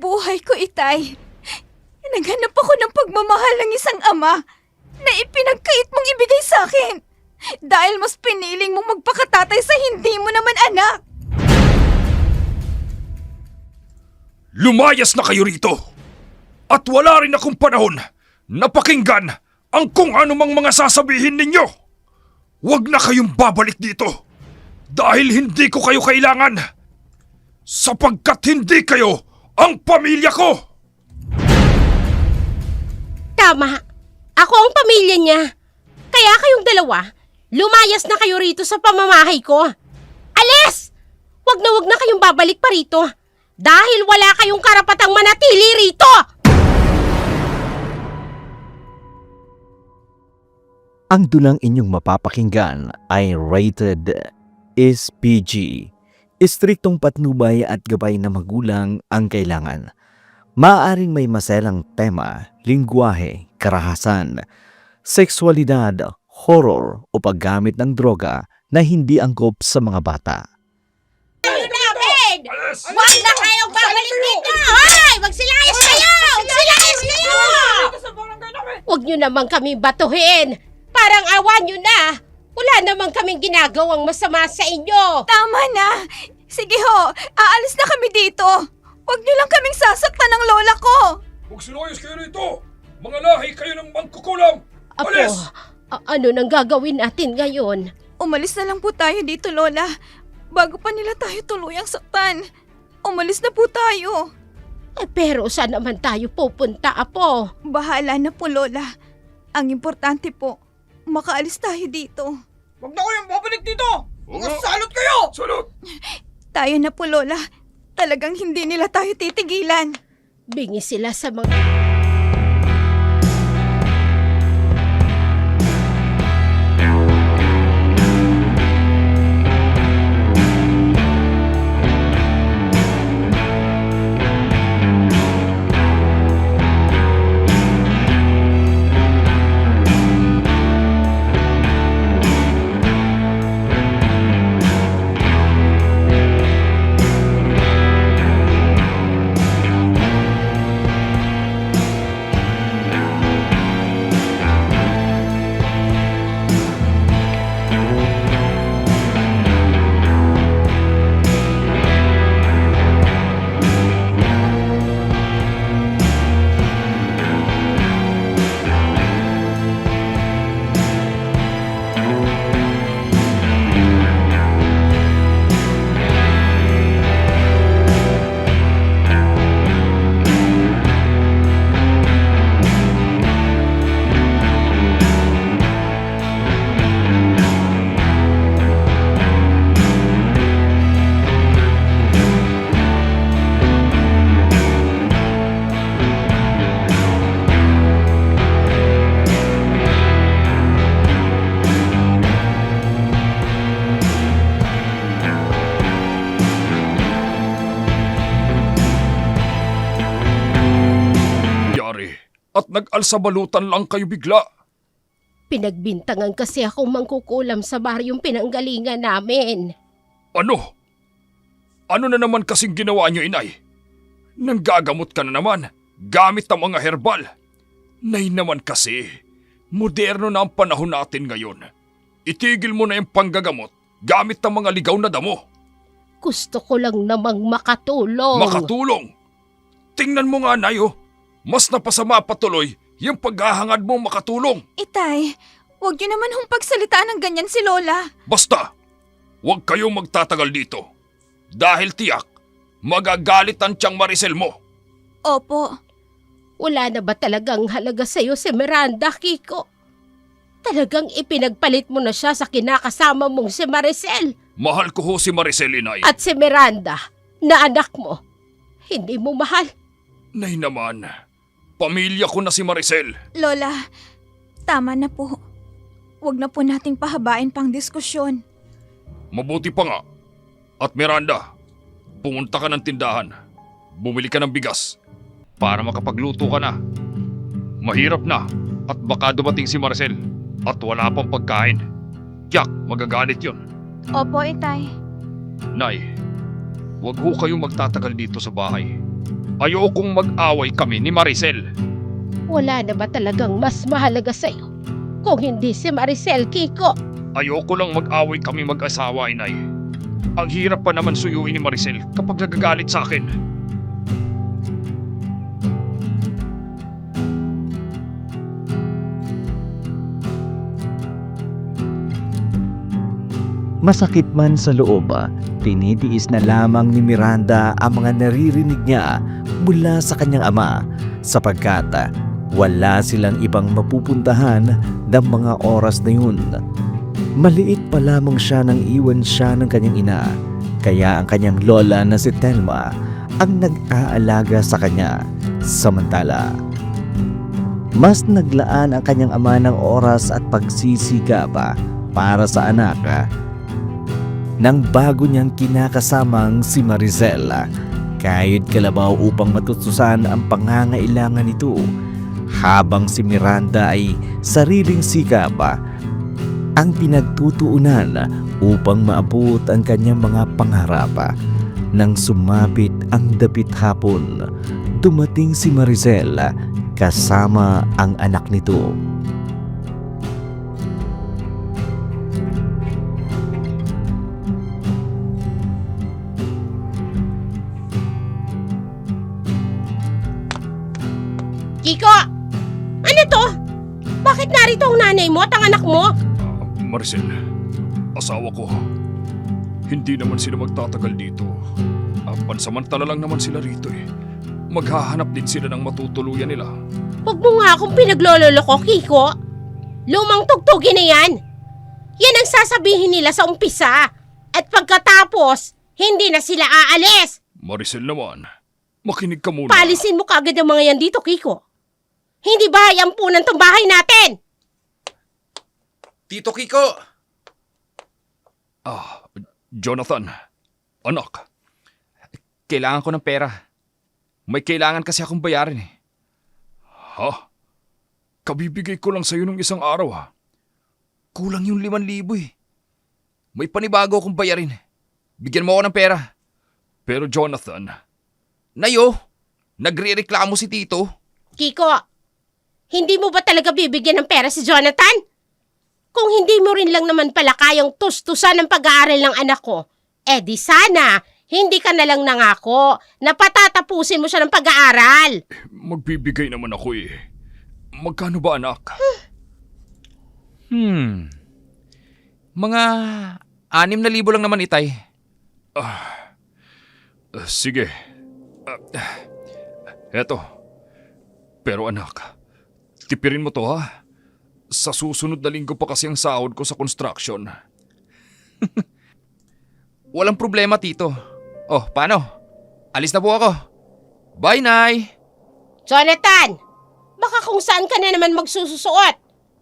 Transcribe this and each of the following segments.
buhay ko, Itay, naghanap ako ng pagmamahal ng isang ama na ipinagkait mong ibigay sa akin. Dahil mas piniling mong magpakatatay sa hindi mo naman anak. Lumayas na kayo rito! At wala rin akong panahon na pakinggan ang kung anumang mga sasabihin ninyo! Huwag na kayong babalik dito dahil hindi ko kayo kailangan sapagkat hindi kayo ang pamilya ko! Tama. Ako ang pamilya niya. Kaya kayong dalawa, lumayas na kayo rito sa pamamahay ko. Alis! Wag na kayong babalik pa rito. Dahil wala kayong karapatang manatili rito! Ang dulang inyong mapapakinggan ay rated is PG. Istriktong patnubay at gabay na magulang ang kailangan. Maaaring may maselang tema, lingwahe, karahasan, sexualidad, horror o paggamit ng droga na hindi angkop sa mga bata. Ayun namin! Wag na kayong babalik dito! Hoy! Magsilayas kayo! Magsilayas kayo! Huwag nyo naman kami batuhin! Parang awa nyo na! Wala naman kaming ginagawang masama sa inyo! Tama na! Sige ho, aalis na kami dito. Huwag niyo lang kaming sasaktan ng lola ko. Magsilayas kayo rito! Mga lahi kayo ng mangkukulam! Apo, ano nang gagawin natin ngayon? Umalis na lang po tayo dito, Lola. Bago pa nila tayo tuluyang saktan. Umalis na po tayo. Pero saan naman tayo pupunta, Apo? Bahala na po, Lola. Ang importante po, makaalis tayo dito. Huwag na kayong babalik dito! Mga salot kayo! Salot! Tayo na po, Lola. Talagang hindi nila tayo titigilan. Bingi sila sa mga... At nag-alsabalutan lang kayo bigla. Pinagbintangan kasi akong mangkukulam sa baryong pinanggalingan namin. Ano? Ano na naman kasing ginawa niyo, inay? Nanggagamot ka na naman, gamit ang mga herbal. Nay naman kasi, moderno na ang panahon natin ngayon. Itigil mo na yung panggagamot, gamit ang mga ligaw na damo. Gusto ko lang namang makatulong. Makatulong? Tingnan mo nga, nay, oh. Mas napasama patuloy yung paghahangad mo makatulong. Itay, huwag niyo naman hong pagsalitaan ng ganyan si Lola. Basta, huwag kayong magtatagal dito. Dahil tiyak, magagalit ang tiyang Maricel mo. Opo. Wala na ba talagang halaga sa'yo si Miranda, Kiko? Talagang ipinagpalit mo na siya sa kinakasama mong si Maricel. Mahal ko ho si Maricel, inay. At si Miranda, na anak mo, hindi mo mahal. Nay naman, pamilya ko na si Maricel. Lola, tama na po. Huwag na po nating pahabain pang diskusyon. Mabuti pa nga. At Miranda, pumunta ka ng tindahan. Bumili ka ng bigas para makapagluto ka na. Mahirap na at baka dumating si Maricel at wala pang pagkain. Tiyak, magagalit yon. Opo, Itay. Nay, huwag ho kayong magtatagal dito sa bahay. Ayokong mag-away kami ni Maricel. Wala na ba talagang mas mahalaga sa'yo kung hindi si Maricel, Kiko? Ayoko lang mag-away kami mag-asawa, inay. Ang hirap pa naman suyuin ni Maricel kapag nagagalit sa akin. Masakit man sa loob, tinitiis na lamang ni Miranda ang mga naririnig niya mula sa kanyang ama sapagkat wala silang ibang mapupuntahan ng mga oras na yun. Maliit pa lamang siya nang iwan siya ng kanyang ina, kaya ang kanyang lola na si Telma ang nag-aalaga sa kanya. Samantala, mas naglaan ang kanyang ama ng oras at pagsisikap para sa anak nang bago niyang kinakasamang si Maricel. Kahit kalabaw upang matustusan ang pangangailangan nito, habang si Miranda ay sariling sikap ang pinagtutuunan upang maabot ang kanyang mga pangarap. Nang sumapit ang dapit hapon, dumating si Maricel kasama ang anak nito. Kiko! Ano to? Bakit narito ang nanay mo at ang anak mo? Maricel, asawa ko. Hindi naman sila magtatagal dito. Pansamantala lang naman sila rito eh. Maghahanap din sila ng matutuluyan nila. Huwag mo nga akong pinaglololoko, Kiko. Lumang tugtugin na yan. Yan ang sasabihin nila sa umpisa. At pagkatapos, hindi na sila aalis. Maricel naman, makinig ka muna. Paalisin mo kaagad ang mga yan dito, Kiko. Hindi ba hayampunan tong bahay natin? Tito Kiko! Jonathan, anak. Kailangan ko ng pera. May kailangan kasi akong bayarin eh. Ha? Kabibigay ko lang sa'yo ng isang araw ha. Kulang yung 5,000 eh. May panibago akong bayarin. Bigyan mo ako ng pera. Pero Jonathan, Nayo, nagre-reklamo si Tito. Kiko, hindi mo ba talaga bibigyan ng pera si Jonathan? Kung hindi mo rin lang naman pala kayang tustusan ang pag-aaral ng anak ko, di sana, hindi ka na lang nangako na patatapusin mo siya ng pag-aaral. Magbibigay naman ako eh. Magkano ba anak? Mga 6,000 lang naman, itay. Sige. Eto. Pero anak, tipirin mo to ha. Sa susunod na linggo pa kasi ang sahod ko sa construction. Walang problema, Tito. Oh, paano? Alis na po ako. Bye, Nay! Jonathan, baka kung saan ka na naman magsususuot.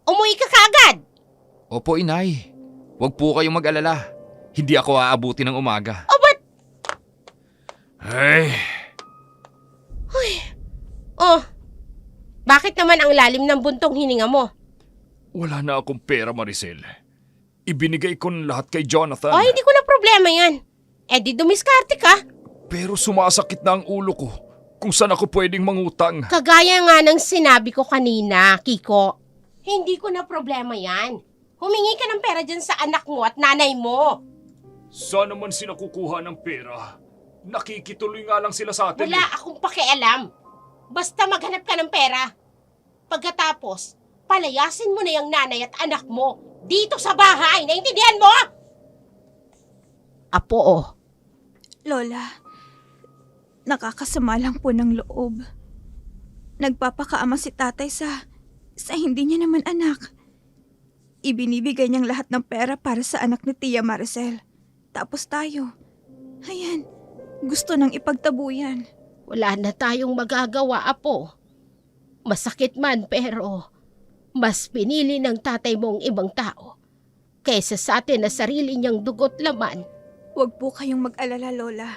Umuwi ka kaagad. Opo, Inay. Huwag po kayong mag-alala. Hindi ako aabuti ng umaga. O ba't? Ay, Oh, bakit naman ang lalim ng buntong hininga mo? wala na akong pera, Maricel. Ibinigay ko na lahat kay Jonathan. Ay, hindi ko na problema yan. Di dumiskarte ka. Pero sumasakit na ang ulo ko kung saan ako pwedeng mangutang. Kagaya nga ng sinabi ko kanina, Kiko. Hindi ko na problema yan. Humingi ka ng pera dyan sa anak mo at nanay mo. Saan naman sila kukuha ng pera? Nakikituloy nga lang sila sa atin. Wala akong pakialam. Basta maghanap ka ng pera. Pagkatapos, palayasin mo na yung nanay at anak mo dito sa bahay. Naintindihan mo? Apo, Lola, nakakasama lang po ng loob. Nagpapakaama si tatay sa hindi niya naman anak. Ibinibigay niyang lahat ng pera para sa anak ni Tia Maricel. Tapos tayo, ayan, gusto nang ipagtabuyan. wala na tayong magagawa, Apo. Masakit man pero mas pinili ng tatay mo ang ibang tao kaysa sa atin na sarili niyang dugot laman. Huwag po kayong mag-alala, Lola.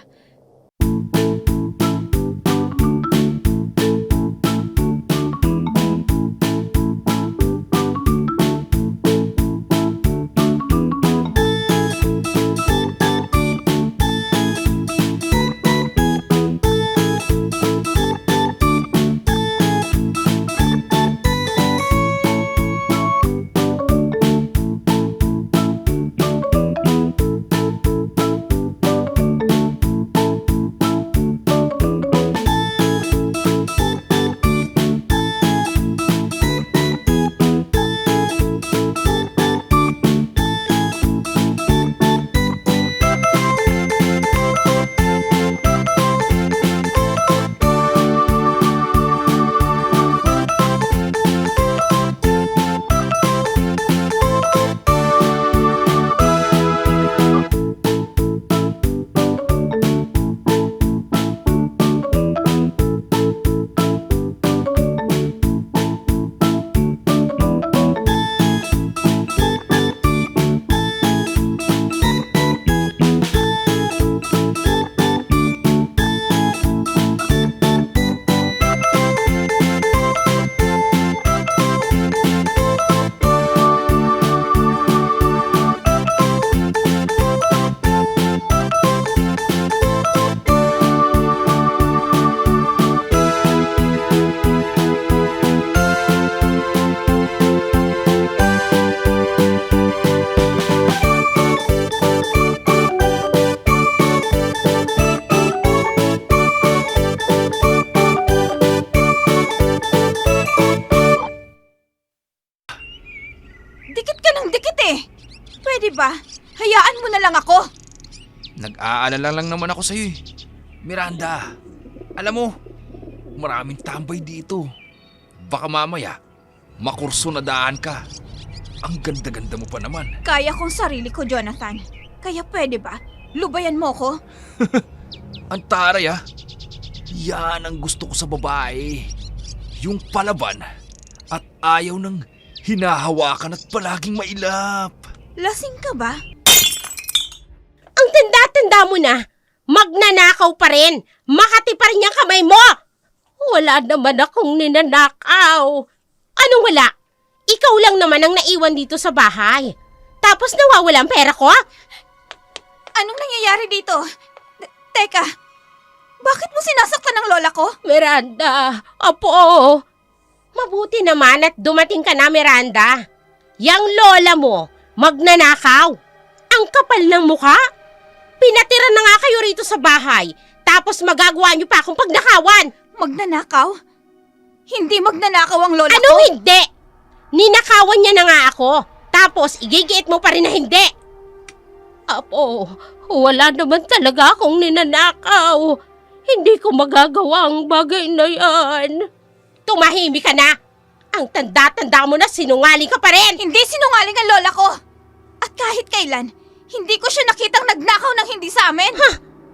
Nag-aalala lang naman ako sa'yo eh. Miranda, alam mo, maraming tambay dito. Baka mamaya, makurso na daan ka. Ang ganda-ganda mo pa naman. Kaya kong sarili ko, Jonathan. Kaya pwede ba? Lubayan mo ko? Ang taray ah. Yan ang gusto ko sa babae. Yung palaban at ayaw ng hinahawakan at palaging mailap. Lasing ka ba? Ang tanda-tanda mo na, magnanakaw pa rin. Makati pa rin yung kamay mo. Wala naman akong ninanakaw. Anong wala? Ikaw lang naman ang naiwan dito sa bahay. Tapos nawawala ang pera ko? Anong nangyayari dito? Teka, bakit mo sinasaktan ng lola ko? Miranda, apo. Mabuti naman at dumating ka na, Miranda. Yang lola mo, magnanakaw. Ang kapal ng mukha. Pinatira na nga kayo rito sa bahay. Tapos magagawa niyo pa akong pagnakawan. Magnanakaw? Hindi magnanakaw ang lola ko? Anong hindi? Ninakawan niya na nga ako. Tapos igigiit mo pa rin na hindi. Apo, wala naman talaga akong ninanakaw. Hindi ko magagawa ang bagay na yan. Tumahimik ka na. Ang tanda-tanda mo na sinungaling ka pa rin. Hindi sinungaling ang lola ko. At kahit kailan, hindi ko siya nakitang nagnakaw ng hindi sa amin. Ha?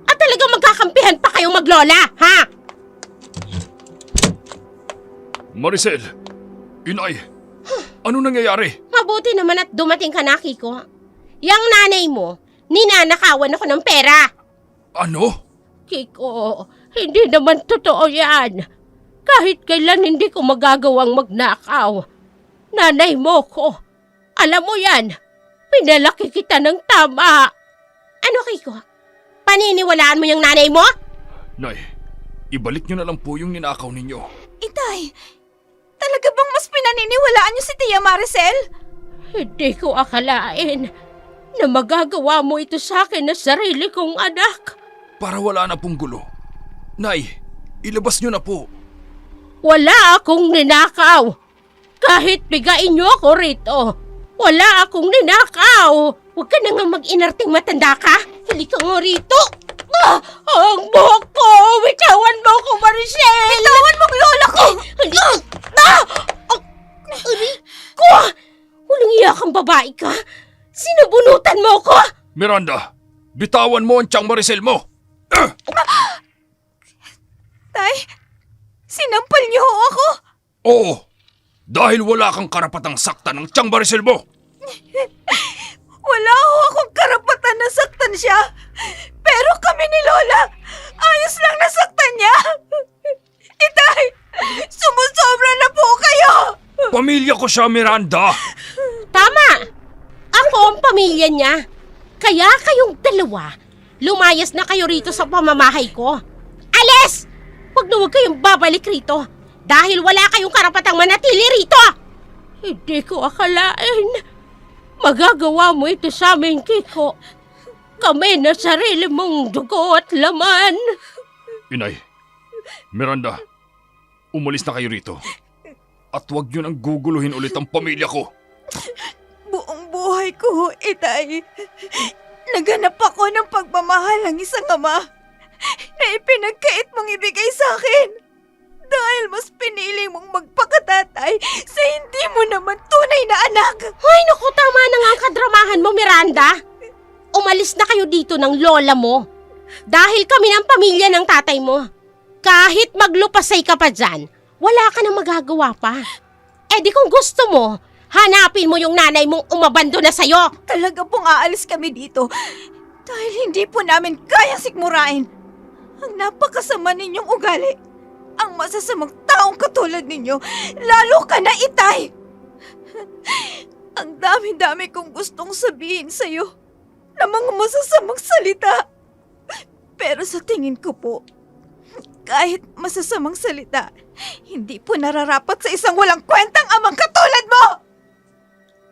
At talagang magkakampihan pa kayong maglola, ha? Maricel, inay, ano nangyayari? Mabuti naman at dumating ka na, Kiko. Yang nanay mo, ninanakawan ako ng pera. Ano? Kiko, hindi naman totoo yan. Kahit kailan hindi ko magagawang magnakaw. Nanay mo ko. Alam mo yan, pinalaki kita ng tama. Ano, Kiko? Paniniwalaan mo yung nanay mo? Nay, ibalik niyo na lang po yung ninakaw ninyo. Itay, talaga bang mas pinaniniwalaan niyo si Tia Maricel? Hindi ko akalain na magagawa mo ito sa akin na sarili kong anak. Para wala na pong gulo. Nay, ilabas niyo na po. Wala akong ninakaw. Kahit bigain niyo ako rito, wala akong ninakaw. Huwag ka na nga mag-inarting matanda ka. Halika nga rito. Ang buhok ko! Bitawan mo ko, Maricel! Bitawan mong lola ko! Aray ko! Walang iya kang babae ka. Sinubunutan mo ko! Miranda, bitawan mo ang tiyang Maricel mo. Tay, sinampal niyo ho ako. Oo, dahil wala kang karapatang saktan ng tiyang Maricel mo. Wala ho akong karapatan na saktan siya. Pero kami ni Lola, ayos lang nasaktan niya. Itay, sumusobra na po kayo. Pamilya ko siya, Miranda. Tama! Ako ang pamilya niya. Kaya kayong dalawa, lumayas na kayo rito sa pamamahay ko. Alis! Huwag na huwag kayong babalik rito dahil wala kayong karapatang manatili rito. Hindi ko akalain. Magagawa mo ito sa amin, Kiko. Kami na sarili mong dugo at laman. Inay, Miranda, umalis na kayo rito. At huwag niyo nang guguluhin ulit ang pamilya ko. Buong buhay ko, Itay. Naganap ako ng pagmamahal ng isang ama na ipinagkait mong ibigay sa akin. Dahil mas pinili mong magpakatatay sa hindi mo naman tunay na anak. Ay, naku, tama na nga ang kadramahan mo, Miranda. Umalis na kayo dito ng lola mo. Dahil kami ng pamilya ng tatay mo. Kahit maglupasay ka pa dyan, wala ka nang magagawa pa. Eh di kung gusto mo, hanapin mo yung nanay mong umabando na sa'yo. Talaga pong aalis kami dito dahil hindi po namin kayang sikmurain ang napakasama ninyong ugali. Ang masasamang taong katulad ninyo, lalo ka na, Itay! Ang dami-dami kong gustong sabihin sa'yo na mga masasamang salita. Pero sa tingin ko po, kahit masasamang salita, hindi po nararapat sa isang walang kwentang amang katulad mo!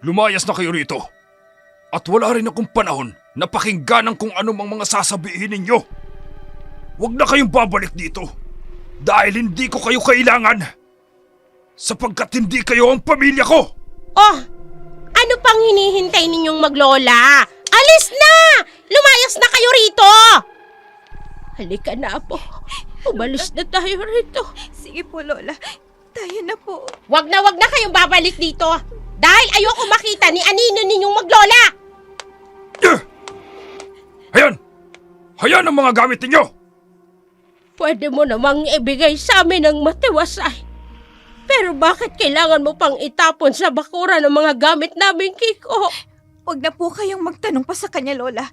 Lumayas na kayo rito. At wala rin akong panahon na pakinggan ang kung anumang mga sasabihin ninyo. Huwag na kayong babalik dito. Dahil hindi ko kayo kailangan. Sapagkat hindi kayo ang pamilya ko. Oh, ano pang hinihintay ninyong maglola? Alis na! Lumayas na kayo rito! Halika na, Apo. Umalis na tayo rito. Sige po, Lola. Tayo na po. Wag na kayong babalik dito. Dahil ayoko makita ni anino ninyong maglola. Ayan! Ayan ang mga gamit ninyo! Pwede mo namang ibigay sa amin ng matiwasay. Pero bakit kailangan mo pang itapon sa bakura ng mga gamit namin, Kiko? Huwag na po kayong magtanong pa sa kanya, Lola.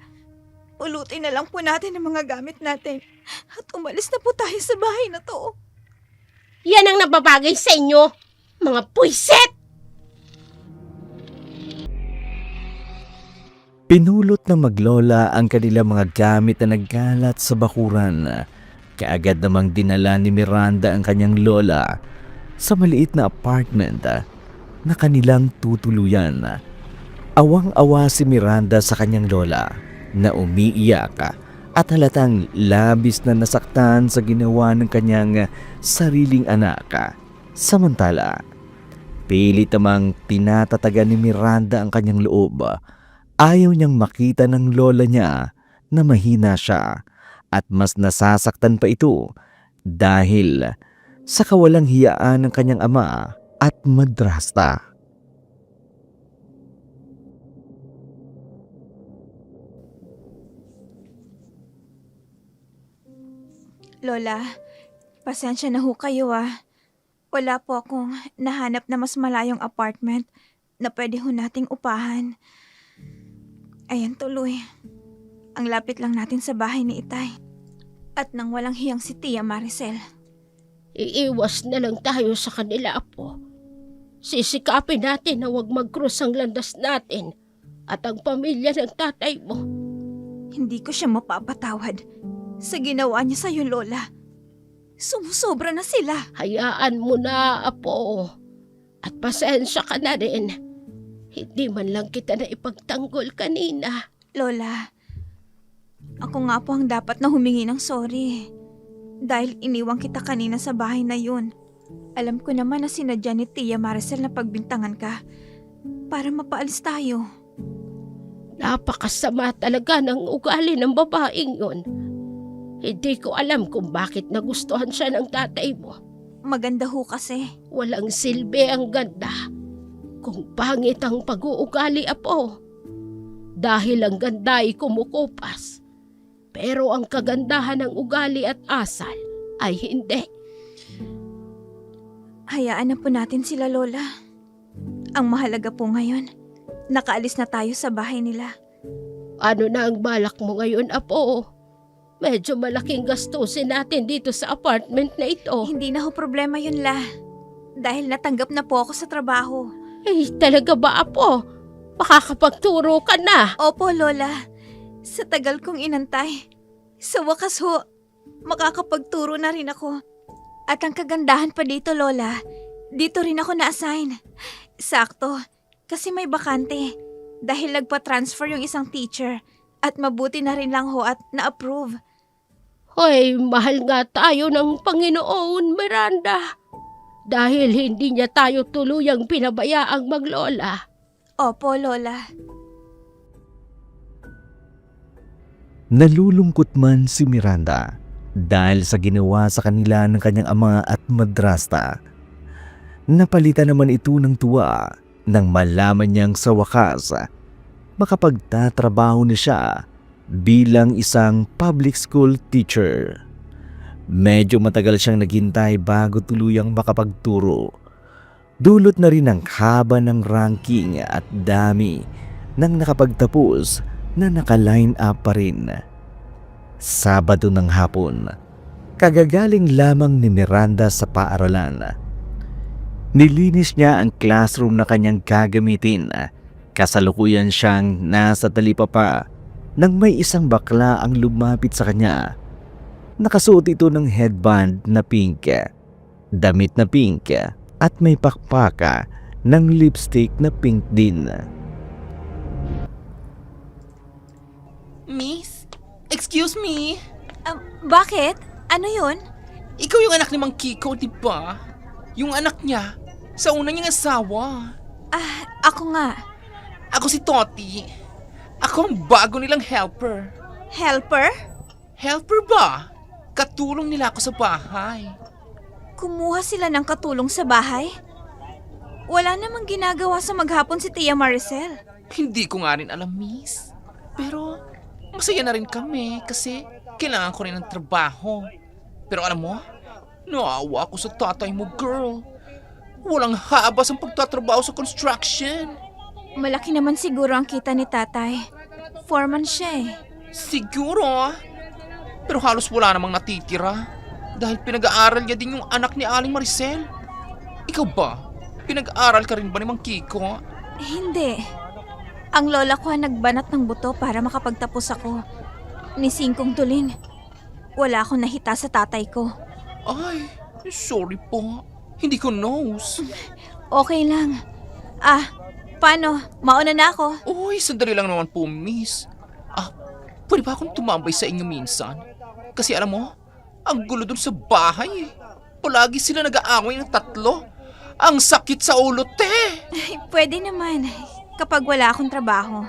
Pulutin na lang po natin ang mga gamit natin. At umalis na po tayo sa bahay na to. Yan ang nababagay sa inyo, mga puiset! Pinulot ng maglola ang kanilang mga gamit na nagkalat sa bakuran. Kaagad namang dinala ni Miranda ang kanyang lola sa maliit na apartment na kanilang tutuluyan. Awang-awa si Miranda sa kanyang lola na umiiyak at halatang labis na nasaktan sa ginawa ng kanyang sariling anak. Samantala, pilit namang tinatatagan ni Miranda ang kanyang loob. Ayaw niyang makita ng lola niya na mahina siya at mas nasasaktan pa ito dahil sa kawalang hiyaan ng kanyang ama at madrasta. Lola, pasensya na ho kayo Wala po akong nahanap na mas malayong apartment na pwede ho nating upahan. Ayan tuloy. Ang lapit lang natin sa bahay ni Itay. At nang walang hiyang si Tia Maricel. Iiwas na lang tayo sa kanila, Apo. Sisikapin natin na huwag mag-cross ang landas natin at ang pamilya ng tatay mo. Hindi ko siya mapapatawad sa ginawa niya sa'yo, Lola. Sumusobra na sila. Hayaan mo na, Apo. At pasensya ka na rin. Hindi man lang kita na ipagtanggol kanina. Lola, ako nga po ang dapat na humingi ng sorry. Dahil iniwang kita kanina sa bahay na yun. Alam ko naman na sinadya ni Tia Maricel na pagbintangan ka para mapaalis tayo. Napakasama talaga ng ugali ng babaeng yun. Hindi ko alam kung bakit nagustuhan siya ng tatay mo. Maganda ho kasi. Walang silbi ang ganda kung pangit ang pag-uugali, Apo. Dahil ang ganda ay kumukupas. Pero ang kagandahan ng ugali at asal ay hindi. Hayaan na po natin sila, Lola. Ang mahalaga po ngayon, nakaalis na tayo sa bahay nila. Ano na ang balak mo ngayon, Apo? Medyo malaking gastusin natin dito sa apartment na ito. Hindi na ho problema yun, La. Dahil natanggap na po ako sa trabaho. Eh, talaga ba, Apo? Makakapagturo ka na. Opo, Lola. Sa tagal kong inantay, sa wakas ho, makakapagturo na rin ako. At ang kagandahan pa dito, Lola, dito rin ako na-assign. Sakto, kasi may bakante. Dahil nagpa-transfer yung isang teacher. At mabuti na rin lang ho at na-approve. Hoy, mahal nga tayo ng Panginoon, Miranda. Dahil hindi niya tayo tuluyang pinabayaang maglola. Opo, Lola. Nalulungkot man si Miranda dahil sa ginawa sa kanila ng kanyang ama at madrasta. Napalitan naman ito ng tuwa nang malaman niyang sa wakas makapagtatrabaho na siya bilang isang public school teacher. Medyo matagal siyang naghintay bago tuluyang makapagturo. Dulot na rin ang haba ng ranking at dami ng nakapagtapos na naka-line up pa rin. Sabado ng hapon, kagagaling lamang ni Miranda sa paaralan. Nilinis niya ang classroom na kanyang gagamitin. Kasalukuyan siyang nasa talipapa nang may isang bakla ang lumapit sa kanya. Nakasuot ito ng headband na pink, damit na pink at may pakpaka ng lipstick na pink din. Miss? Excuse me? Bakit? Ano yun? Ikaw yung anak ni Mang Kiko, di ba? Yung anak niya, sa una niyang asawa. Ako nga. Ako si Toti. Ako ang bago nilang helper. Helper? Helper ba? Katulong nila ako sa bahay. Kumuha sila ng katulong sa bahay? Wala namang ginagawa sa maghapon si Tia Maricel. Hindi ko nga rin alam, miss. Pero masaya na rin kami kasi kailangan ko rin ng trabaho. Pero alam mo, naawa ako sa tatay mo, girl. Walang habas ang pagtatrabaho sa construction. Malaki naman siguro ang kita ni tatay. Foreman siya eh. Siguro. Pero halos wala namang natitira. Dahil pinag-aaral niya din yung anak ni Aling Maricel. Ikaw ba? Pinag-aaral ka rin ba ni Mang Kiko? Hindi. Ang lola ko ang nagbanat ng buto para makapagtapos ako. Ni Singkong Tuling. Wala akong nahita sa tatay ko. Ay, sorry po. Hindi ko knows. Okay lang. Paano? Mauna na ako. Uy, sandali lang naman po, miss. Pwede ba akong tumambay sa inyo minsan? Kasi alam mo, ang gulo dun sa bahay eh. Palagi sila nag-aaway ng tatlo. Ang sakit sa ulo, te. Ay, pwede naman. Kapag wala akong trabaho.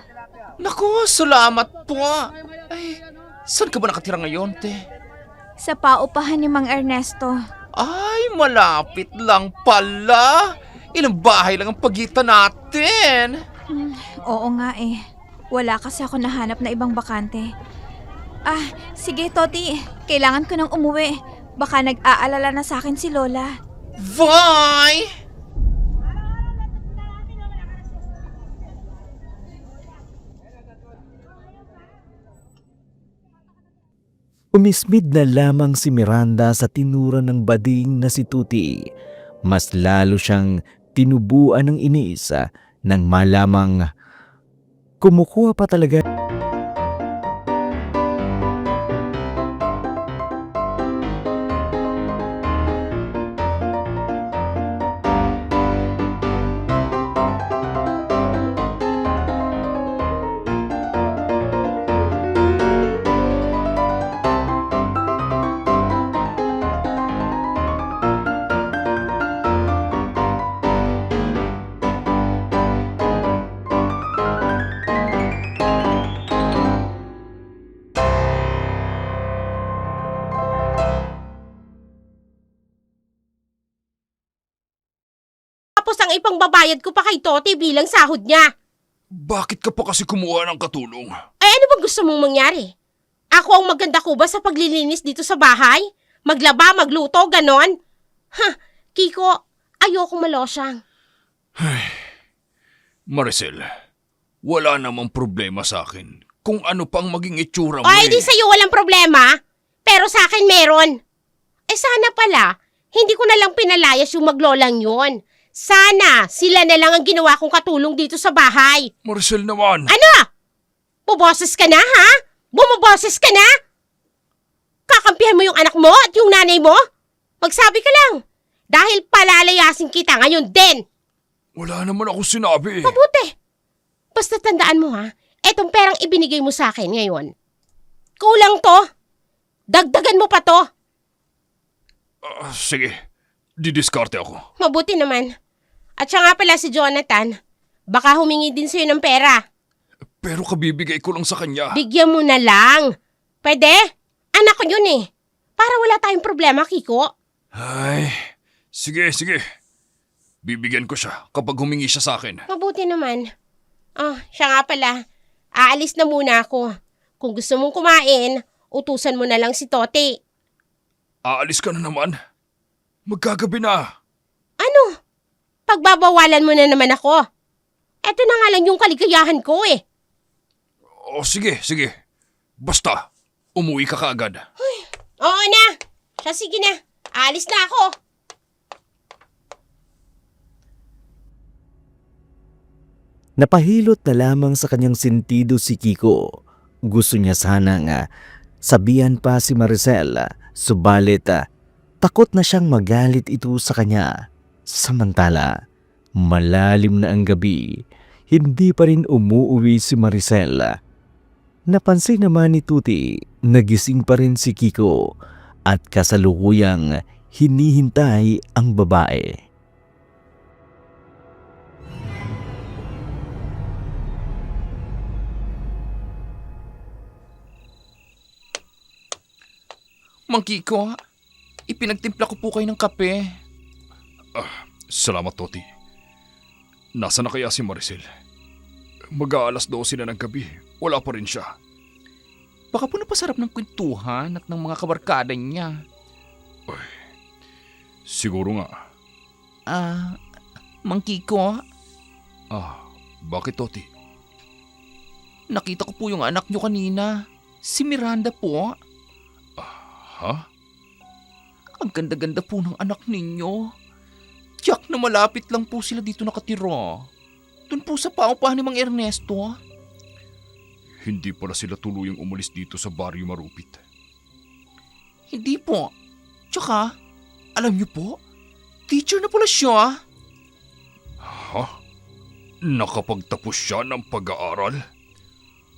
Naku, salamat po. Ay, saan ka ba nakatira ngayon, te? Sa paupahan ni Mang Ernesto. Ay, malapit lang pala. Ilang bahay lang ang pagitan natin. Oo nga eh. Wala kasi ako nahanap na ibang bakante. Sige Toti. Kailangan ko nang umuwi. Baka nag-aalala na sa akin si Lola. Bye! Umismid na lamang si Miranda sa tinura ng bading na si Tuti. Mas lalo siyang tinubuan ng inis nang malamang kumukuha pa talaga. Tapos ang ipangbabayad ko pa kay Toti bilang sahod niya. Bakit ka pa kasi kumuha ng katulong? Ay ano bang gusto mong mangyari? Ako ang maganda ko ba sa paglilinis dito sa bahay? Maglaba, magluto, ganon? Kiko, ayoko malosyang. Maricel, wala namang problema sa akin kung ano pang maging itsura mo Ay, di sa'yo walang problema. Pero sa akin meron. Sana pala, hindi ko na lang pinalayas yung maglolang yun. Sana sila na lang ang ginawa kong katulong dito sa bahay. Maricel naman. Ano? Buboses ka na, ha? Bumuboses ka na? Kakampihan mo yung anak mo at yung nanay mo? Magsabi ka lang. Dahil palalayasin kita ngayon din. Wala naman ako sinabi. Mabuti. Basta tandaan mo, ha? Etong perang ibinigay mo sa akin ngayon. Kulang to. Dagdagan mo pa to. Sige, didiskarte ako. Mabuti naman. At siya nga pala si Jonathan. Baka humingi din sa'yo ng pera. Pero kabibigay ko lang sa kanya. Bigyan mo na lang. Pwede? Anak ko yun eh. Para wala tayong problema, Kiko. Ay, sige. Bibigyan ko siya kapag humingi siya sa akin. Mabuti naman. Siya nga pala. Aalis na muna ako. Kung gusto mong kumain, utusan mo na lang si Toti. Aalis ka na naman? Magkagabi na. Ano? Pagbabawalan mo na naman ako. Eto na nga lang yung kaligayahan ko eh. O sige. Basta, umuwi ka kaagad. Oo na. Siya sige na. Aalis na ako. Napahilot na lamang sa kanyang sentido si Kiko. Gusto niya sanang sabihan pa si Maricel, subalit takot na siyang magalit ito sa kanya. Samantala, malalim na ang gabi, hindi pa rin umuuwi si Maricel. Napansin naman ni Tuti, nagising pa rin si Kiko at kasalukuyang hinihintay ang babae. Mang Kiko, ipinagtimpla ko po kayo ng kape. Salamat, Toti. Nasa na kaya si Maricel? Mag-aalas 12 na ng gabi. Wala pa rin siya. Baka po napasarap ng kwentuhan at ng mga kabarkada niya. Siguro nga. Mang Kiko, Bakit, Toti? nakita ko po yung anak niyo kanina. Si Miranda po. Ha? Ang ganda-ganda po ng anak ninyo. Tiyak na malapit lang po sila dito nakatira. Doon po sa paupahan ni Mang Ernesto. Hindi pala sila tuluyang umalis dito sa Baryo Marupit. Hindi po. Tsaka, alam niyo po, teacher na pala siya. Ha? Nakapagtapos siya ng pag-aaral?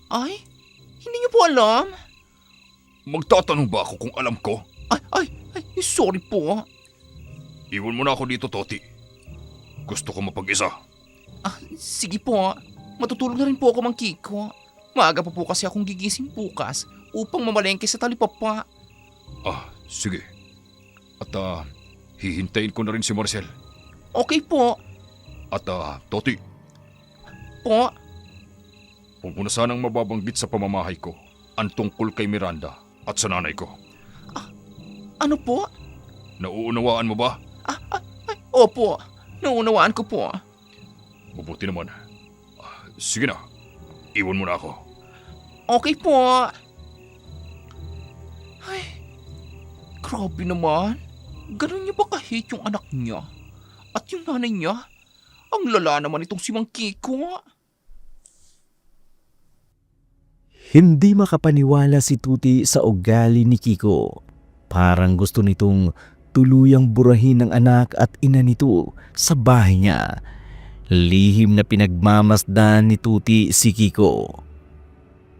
Ay, hindi niyo po alam? Magtatanong ba ako kung alam ko? Ay, sorry po. Iwan mo na ako dito, Toti. Gusto ko mapag-isa. Sige po, matutulog na rin po ako, Mang Kiko. Maaga pa po kasi akong gigising bukas upang mamalengke sa talipapa. Sige. At hihintayin ko na rin si Maricel. Okay po. At Toti, Po, huwag mo na sanang mababanggit sa pamamahay ko ang tungkol kay Miranda at sa nanay ko. ano po? Nauunawaan mo ba? Opo, naunawaan ko po. Mabuti naman. Sige na, iwan mo na ako. Okay po. Ay, grabe naman. Ganun niya ba kahit yung anak niya? At yung nanay niya? Ang lala naman itong si Mang Kiko. Hindi makapaniwala si Tuti sa ugali ni Kiko. Parang gusto nitong tuluyang burahin ng anak at ina nito sa bahay niya. Lihim na pinagmamasdan ni Tuti si Kiko.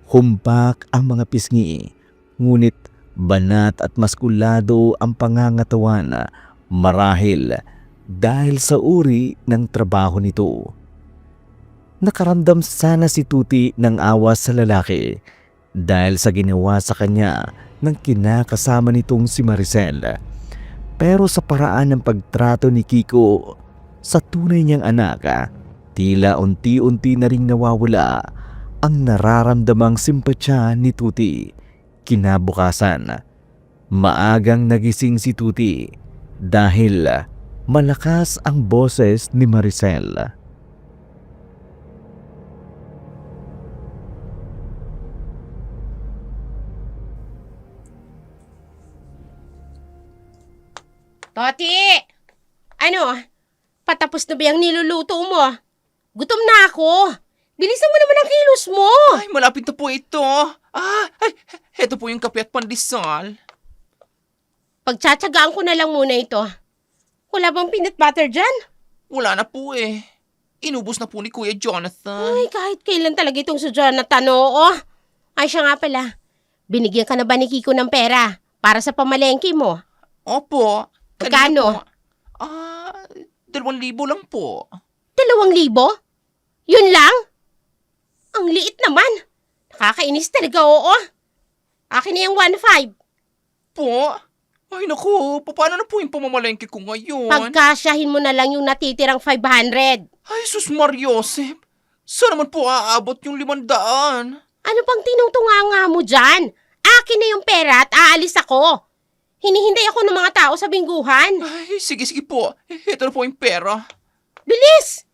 Humpak ang mga pisngi, ngunit banat at maskulado ang pangangatawan marahil dahil sa uri ng trabaho nito. Nakaramdam sana si Tuti ng awa sa lalaki dahil sa ginawa sa kanya ng kinakasama nitong si Maricel. Pero sa paraan ng pagtrato ni Kiko sa tunay niyang anak, tila unti-unti na ring nawawala ang nararamdamang simpatya ni Tuti. Kinabukasan, maagang nagising si Tuti dahil malakas ang boses ni Maricel. Toti! Ano? Patapos na ba yung niluluto mo? Gutom na ako. Bilisan mo naman ang kilos mo. Ay, malapit na po ito. Heto po yung kape at pandesal. Pagtsatsagaan ko na lang muna ito. Wala bang peanut butter dyan? Wala na po eh. Inubos na po ni Kuya Jonathan. Ay, kahit kailan talaga itong si Jonathan, oo. Ay, siya nga pala. Binigyan ka na ba ni Kiko ng pera para sa pamalengke mo? Opo. Magkano? 2,000 lang po. 2,000? Yun lang? Ang liit naman. Nakakainis talaga, oo. Akin na yung 1,500. Po? Ay naku, paano na po yung pamamalengke ko ngayon? Pagkasyahin mo na lang yung natitirang 500. Ay, sus Mariosep. Saan naman po aabot yung 500? Ano pang tinutunganga mo dyan? Akin na yung pera at aalis ako. Hinihintay ako ng mga tao sa bingguhan. Ay, sige po. Ito na po yung pera. Bilis!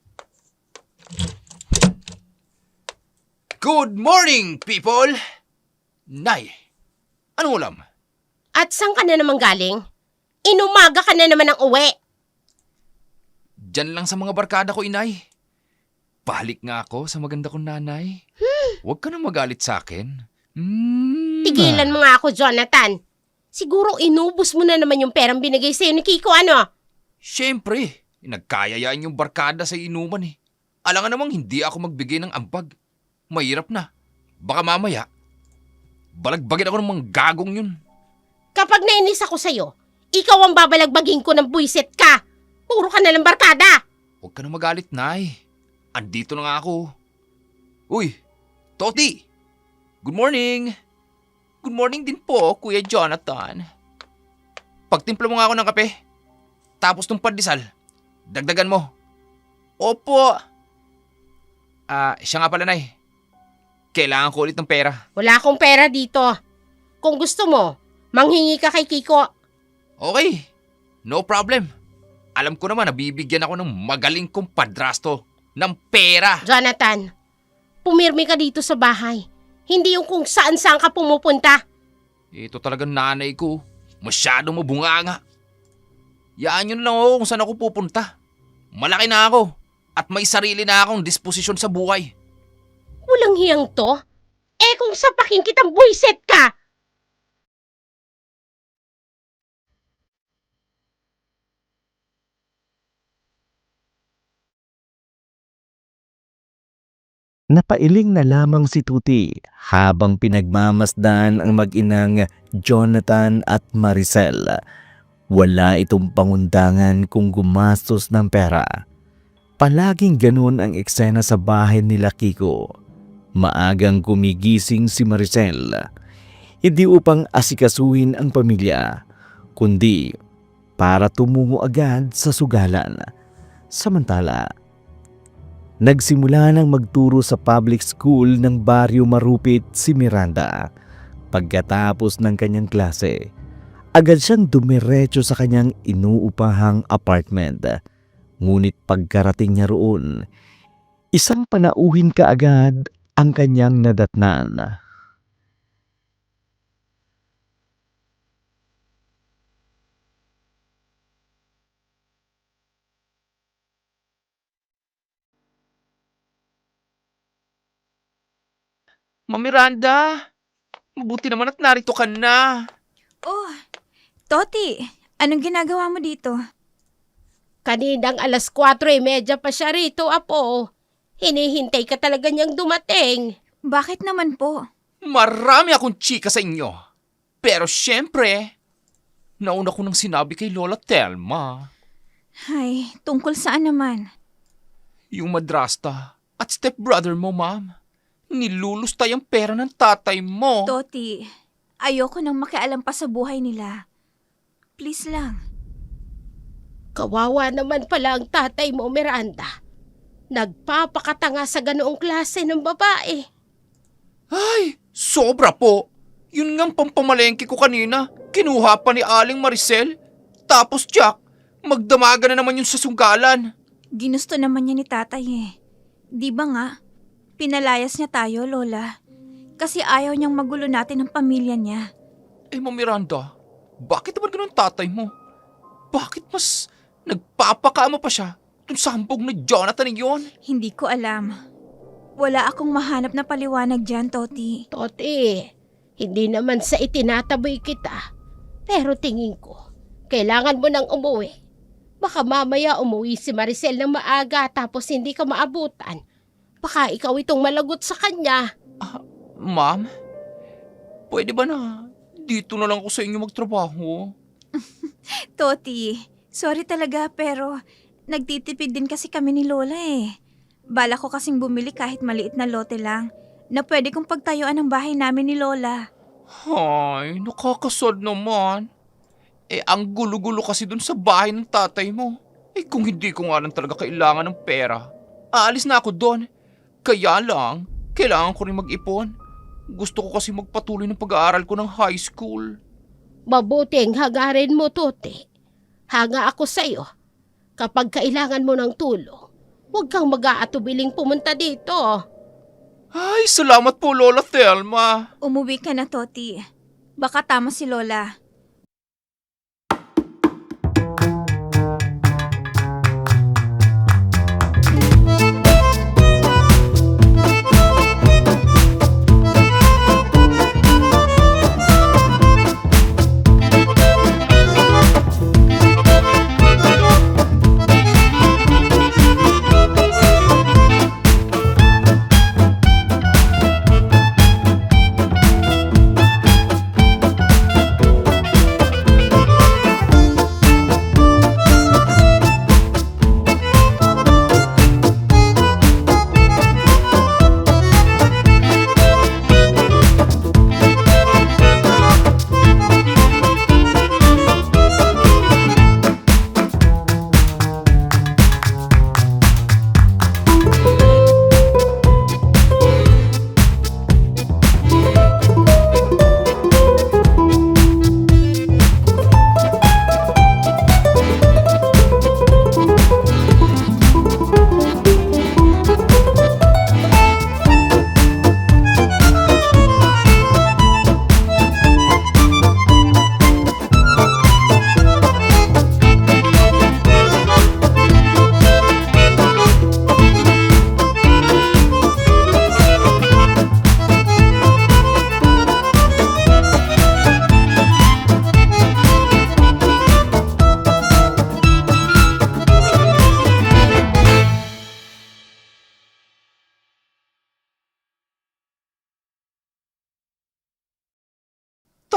Good morning, people! Nay, anong ulam? At saan ka na naman galing? Inumaga ka na naman ng uwi. Diyan lang sa mga barkada ko, inay. Pahalik nga ako sa maganda kong nanay. Huwag ka na magalit sa akin. Tigilan mo nga ako, Jonathan. Siguro inubos mo na naman yung perang binigay sa'yo ni Kiko, ano? Siyempre, nagkayayaan yung barkada sa inuman eh. Alangan namang hindi ako magbigay ng ambag. Mahirap na. Baka mamaya, balagbagin ako ng mga gagong yun. Kapag nainis ako sa'yo, ikaw ang babalagbagin ko ng buwisit ka. Puro ka na lang barkada. Huwag ka na magalit, nay. Andito na nga ako. Uy, Toti! Good morning! Good morning din po, Kuya Jonathan. pagtimpla mo nga ako ng kape. Tapos tong pandesal, dagdagan mo. Opo. Siya nga pala, Nay. Kailangan ko ulit ng pera. Wala akong pera dito. Kung gusto mo, manghingi ka kay Kiko. Okay, no problem. Alam ko naman na bibigyan ako ng magaling kong padrasto ng pera. Jonathan, pumirmi ka dito sa bahay. Hindi yung kung saan-saan ka pumupunta. Ito talagang nanay ko. Masyadong mabunganga. Yaan nyo na lang ako kung saan ako pupunta. Malaki na ako at may sarili na akong disposisyon sa buhay. Walang hiyang to. Kung sapakin kitang buwiset ka. Napailing na lamang si Tuti habang pinagmamasdan ang mag-inang Jonathan at Maricel. Wala itong pangundangan kung gumastos ng pera. Palaging ganun ang eksena sa bahay nila Kiko. Maagang kumigising si Maricel. Hindi upang asikasuhin ang pamilya, kundi para tumungo agad sa sugalan. Samantala, nagsimula nang magturo sa public school ng Baryo Marupit si Miranda. Pagkatapos ng kanyang klase, agad siyang dumiretso sa kanyang inuupahang apartment. Ngunit pagkarating niya roon, isang panauhin kaagad ang kanyang nadatnan. Ma'am Miranda, mabuti naman at narito ka na. Oh, Toti, anong ginagawa mo dito? Kaninang 4:30 pa siya rito, Apo. Hinihintay ka talaga niyang dumating. Bakit naman po? Marami akong chika sa inyo. Pero syempre, nauna ko nang sinabi kay Lola Telma. Ay, tungkol saan naman? Yung madrasta at stepbrother mo, ma'am. Nilulustay ang pera ng tatay mo. Toti, ayoko nang makialam pa sa buhay nila. Please lang. Kawawa naman pala ang tatay mo, Miranda. Nagpapakatanga sa ganoong klase ng babae. Ay, sobra po. Yun nga ang pampamalengke ko kanina. Kinuha pa ni Aling Maricel. Tapos Jack, magdamaga na naman yun sa sunggalan. Ginusto naman niya ni tatay eh. Di ba nga? Pinalayas niya tayo, Lola. Kasi ayaw niyang magulo natin ang pamilya niya. Ma'am Miranda, bakit naman ganun tatay mo? Bakit mas nagpapakaama pa siya dun sa hambog na Jonathan yon? Hindi ko alam. Wala akong mahanap na paliwanag dyan, Toti. Toti, hindi naman sa itinataboy kita. Pero tingin ko, kailangan mo nang umuwi. Baka mamaya umuwi si Maricel ng maaga tapos hindi ka maabutan. Baka ikaw itong malagot sa kanya. Ma'am, pwede ba na dito na lang ako sa inyo magtrabaho? Toti, sorry talaga pero nagtitipid din kasi kami ni Lola eh. Bala ko kasing bumili kahit maliit na lote lang na pwede kong pagtayuan ng bahay namin ni Lola. Ay, nakakasad naman. Ang gulo-gulo kasi dun sa bahay ng tatay mo. Kung hindi ko nga lang talaga kailangan ng pera, aalis na ako doon. Kaya lang, kailangan ko rin mag-ipon. Gusto ko kasi magpatuloy ng pag-aaral ko ng high school. Mabuting hagarin mo, Toti. Hanga ako sa'yo. Kapag kailangan mo ng tulong, huwag kang mag-aatubiling pumunta dito. Ay, salamat po, Lola Thelma. Umuwi ka na, Toti. Baka tama si Lola.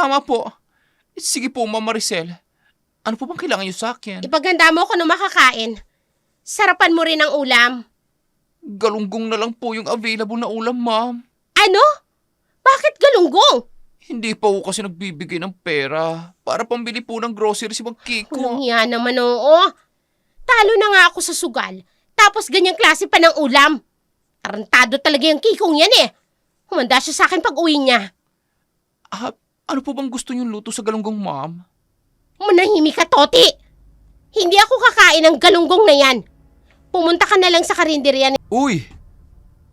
tama po. Sige po, Ma'am Maricel. Ano po bang kailangan niyo sa akin? Ipaganda mo kung ano makakain. Sarapan mo rin ang ulam. Galunggong na lang po yung available na ulam, ma'am. Ano? Bakit galunggong? Hindi pa po kasi nagbibigay ng pera para pambili po ng grocery si Mang Kiko. Walang hiya naman, oo. Talo na nga ako sa sugal. Tapos ganyang klase pa ng ulam. Tarantado talaga yung kikong yan eh. Humanda siya sa akin pag uwi niya. Ah, ano po bang gusto niyong luto sa galunggong, ma'am? Manahimik ka, Toti. Hindi ako kakain ng galunggong na yan. Pumunta ka na lang sa karinderya ni... Uy!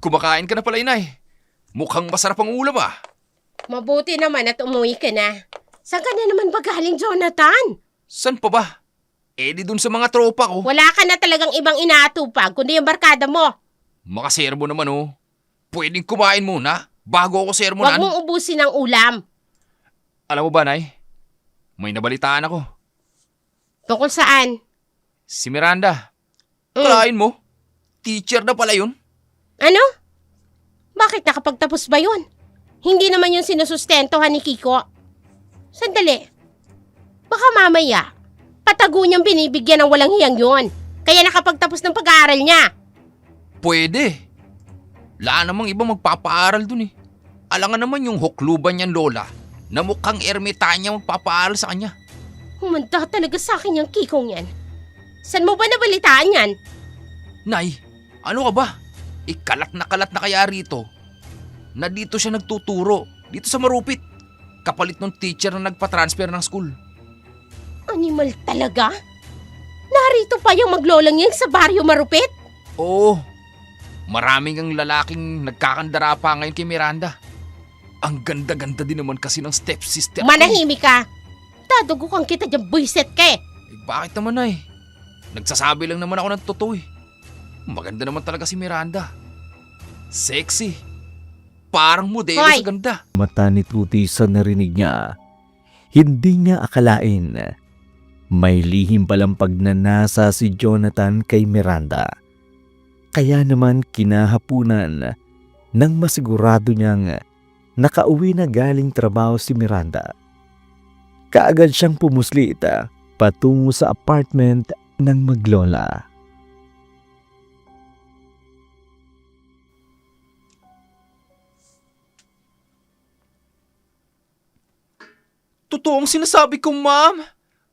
Kumakain ka na pala, inay. Mukhang masarap ang ulam ah. Mabuti naman at umuwi ka na. Saan ka na naman ba galing, Jonathan? San pa ba? Eh di dun sa mga tropa ko. Wala ka na talagang ibang inaatupag kundi yung barkada mo. Makasermo naman oh. Pwedeng kumain muna bago ako Huwag sermonan. mong ubusin ang ulam. Alam mo ba, Nay? May nabalitaan ako. Tungkol saan? Si Miranda. Mm. Kalain mo? Teacher na pala yun. Ano? Bakit nakapagtapos ba yun? Hindi naman yung sinusustentohan ni Kiko. Sandali. Baka mamaya, patago niyang binibigyan ng walang hiyang yun. Kaya nakapagtapos ng pag-aaral niya. Pwede. Wala namang ibang magpapaaral dun eh. Alangan naman yung hukluban niyan, Lola, na mukhang ermitanya magpapaaral sa kanya. Humanda talaga sa akin yung Kikong yan. Saan mo ba nabalitaan yan? Nay, ano ka ba? Kalat na kaya rito. Na dito siya nagtuturo, dito sa Marupit. Kapalit ng teacher na nagpa-transfer ng school. Animal talaga? Narito pa yung maglolang yan sa baryo Marupit? Oo, maraming ang lalaking nagkakandara pa ngayon kay Miranda. Ang ganda-ganda din naman kasi ng stepsister ko. Manahimik ka. Dadugo kang kita dyan, buiset ka eh. Bakit naman ay? Nagsasabi lang naman ako ng totoo eh. Maganda naman talaga si Miranda. Sexy. Parang modelo Hoy! sa ganda. Mata ni Tuti sa narinig niya. Hindi niya akalain. May lihim palang pagnanasa si Jonathan kay Miranda. Kaya naman kinahapunan nang masigurado niyang nakauwi na galing trabaho si Miranda. Kaagad siyang pumuslit patungo sa apartment ng maglola. Totoong sinasabi ko, ma'am.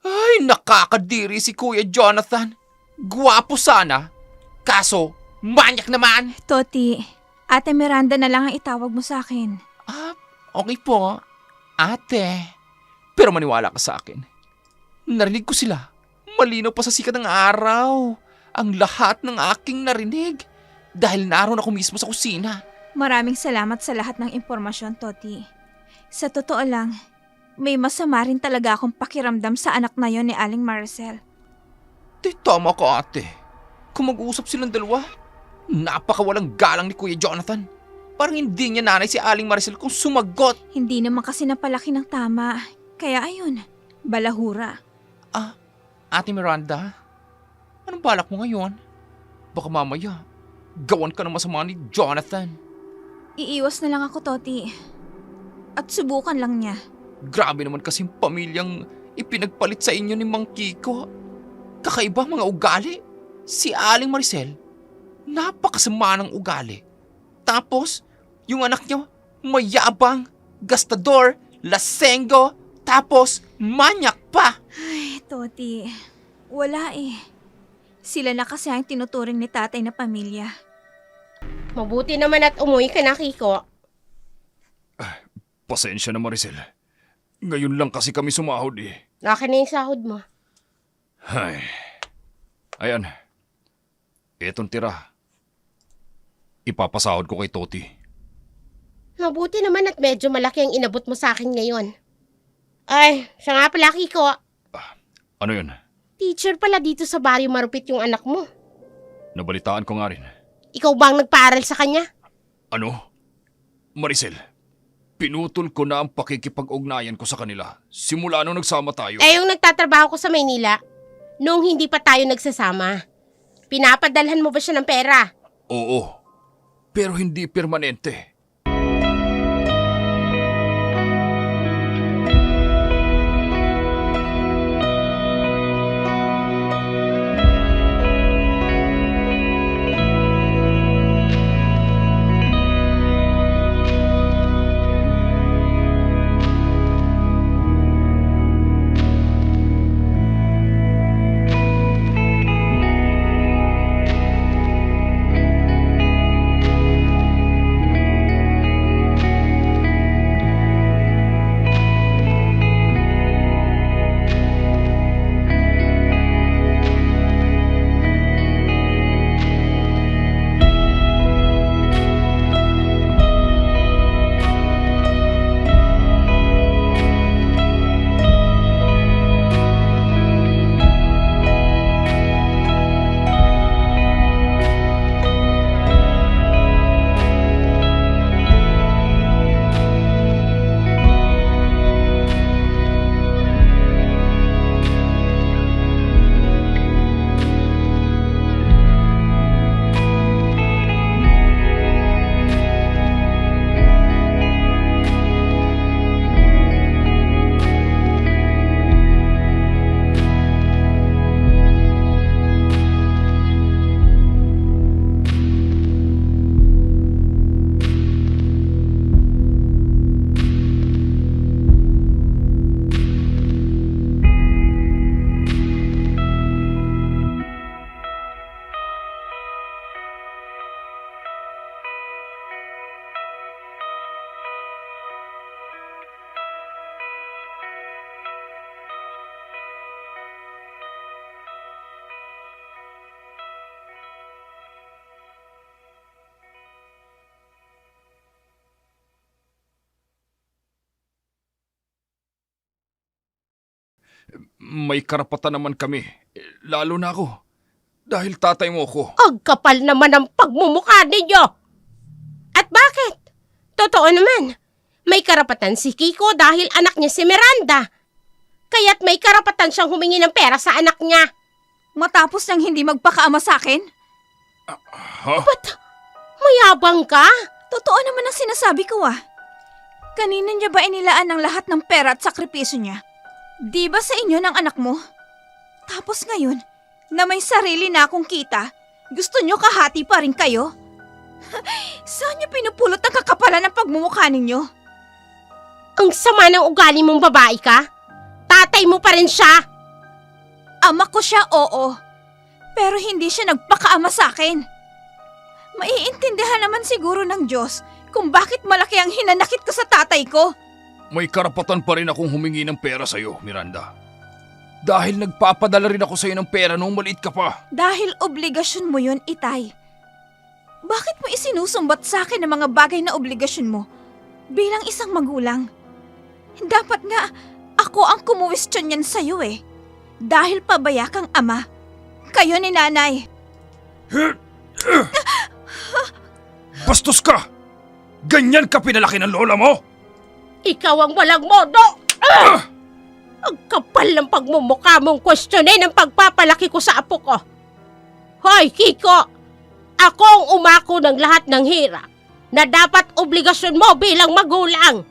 Ay, nakakadiri si Kuya Jonathan. Gwapo sana. Kaso, manyak naman. Toti, Ate Miranda na lang ang itawag mo sa akin. Ah, okay po, ate. Pero maniwala ka sa akin. Narinig ko sila. Malinaw pa sa sikat ng araw. Ang lahat ng aking narinig. Dahil naroon ako mismo sa kusina. Maraming salamat sa lahat ng impormasyon, Toti. Sa totoo lang, may masama rin talaga akong pakiramdam sa anak na yon ni Aling Maricel. Di tama ka, ate. Kung mag-uusap silang dalawa, napakawalang galang ni Kuya Jonathan. Parang hindi niya nanay si Aling Maricel kung sumagot. Hindi naman kasi napalaki ng tama. Kaya ayun, balahura. Ah, Ate Miranda, anong balak mo ngayon? Baka mamaya, gawan ka ng masama ni Jonathan. Iiwas na lang ako, Toti. At subukan lang niya. Grabe naman kasing pamilyang ipinagpalit sa inyo ni Mang Kiko. Kakaiba mga ugali. Si Aling Maricel, napakasama ng ugali. Tapos, yung anak niya, mayabang, gastador, lasenggo, tapos manyak pa. Ay, Toti, wala eh. Sila na kasi ang tinuturing ni tatay na pamilya. Mabuti naman at umuwi ka na, Kiko. Pasensya na, Maricel. Ngayon lang kasi kami sumahod eh. Akin na yung sahod mo. Ay. Ayan. Etong tira. Ipapasahod ko kay Toti. Mabuti naman at medyo malaki ang inabot mo sa akin ngayon. Ay, siya nga pala, Kiko. Ano yun? Teacher pala dito sa baryo Marupit yung anak mo. Nabalitaan ko nga rin. Ikaw ba ang nagpaaral sa kanya? Ano? Maricel, pinutol ko na ang pakikipag-ugnayan ko sa kanila simula nung nagsama tayo. Eh, yung nagtatrabaho ko sa Maynila, nung hindi pa tayo nagsasama. Pinapadalhan mo ba siya ng pera? Oo, pero hindi permanente. May karapatan naman kami, lalo na ako. Dahil tatay mo ko. Ang kapal naman ng pagmumukha ninyo! At bakit? Totoo naman, may karapatan si Kiko dahil anak niya si Miranda. Kaya't may karapatan siyang humingi ng pera sa anak niya. Matapos niyang hindi magpakaama sa akin? Ha? Mayabang ka? Totoo naman ang sinasabi ko Kanina niya ba inilaan ang lahat ng pera at sakripisyo niya? Di ba sa inyo ng anak mo? Tapos ngayon, na may sarili na akong kita, gusto niyo kahati pa rin kayo? Saan niyo pinupulot ang kakapalan ng pagmumukha ninyo? Ang sama ng ugali mong babae ka? Tatay mo pa rin siya? Ama ko siya, oo. Pero hindi siya nagpakaama sa akin. Maiintindihan naman siguro ng Diyos kung bakit malaki ang hinanakit ko sa tatay ko. May karapatan pa rin akong humingi ng pera sa'yo, Miranda. Dahil nagpapadala rin ako sa'yo ng pera nung maliit ka pa. Dahil obligasyon mo yun, Itay. Bakit mo isinusumbat sa akin ang mga bagay na obligasyon mo bilang isang magulang? Dapat nga ako ang kumuwestiyon yan sa'yo Dahil pabaya kang ama. Kayo ni nanay. Bastos ka! Ganyan ka pinalaki ng lola mo? Ikaw ang walang modo! Ang kapal ng pagmumukha mong questionin ang pagpapalaki ko sa apo ko. Hoy, Kiko! Ako ang umako ng lahat ng hirap na dapat obligasyon mo bilang magulang.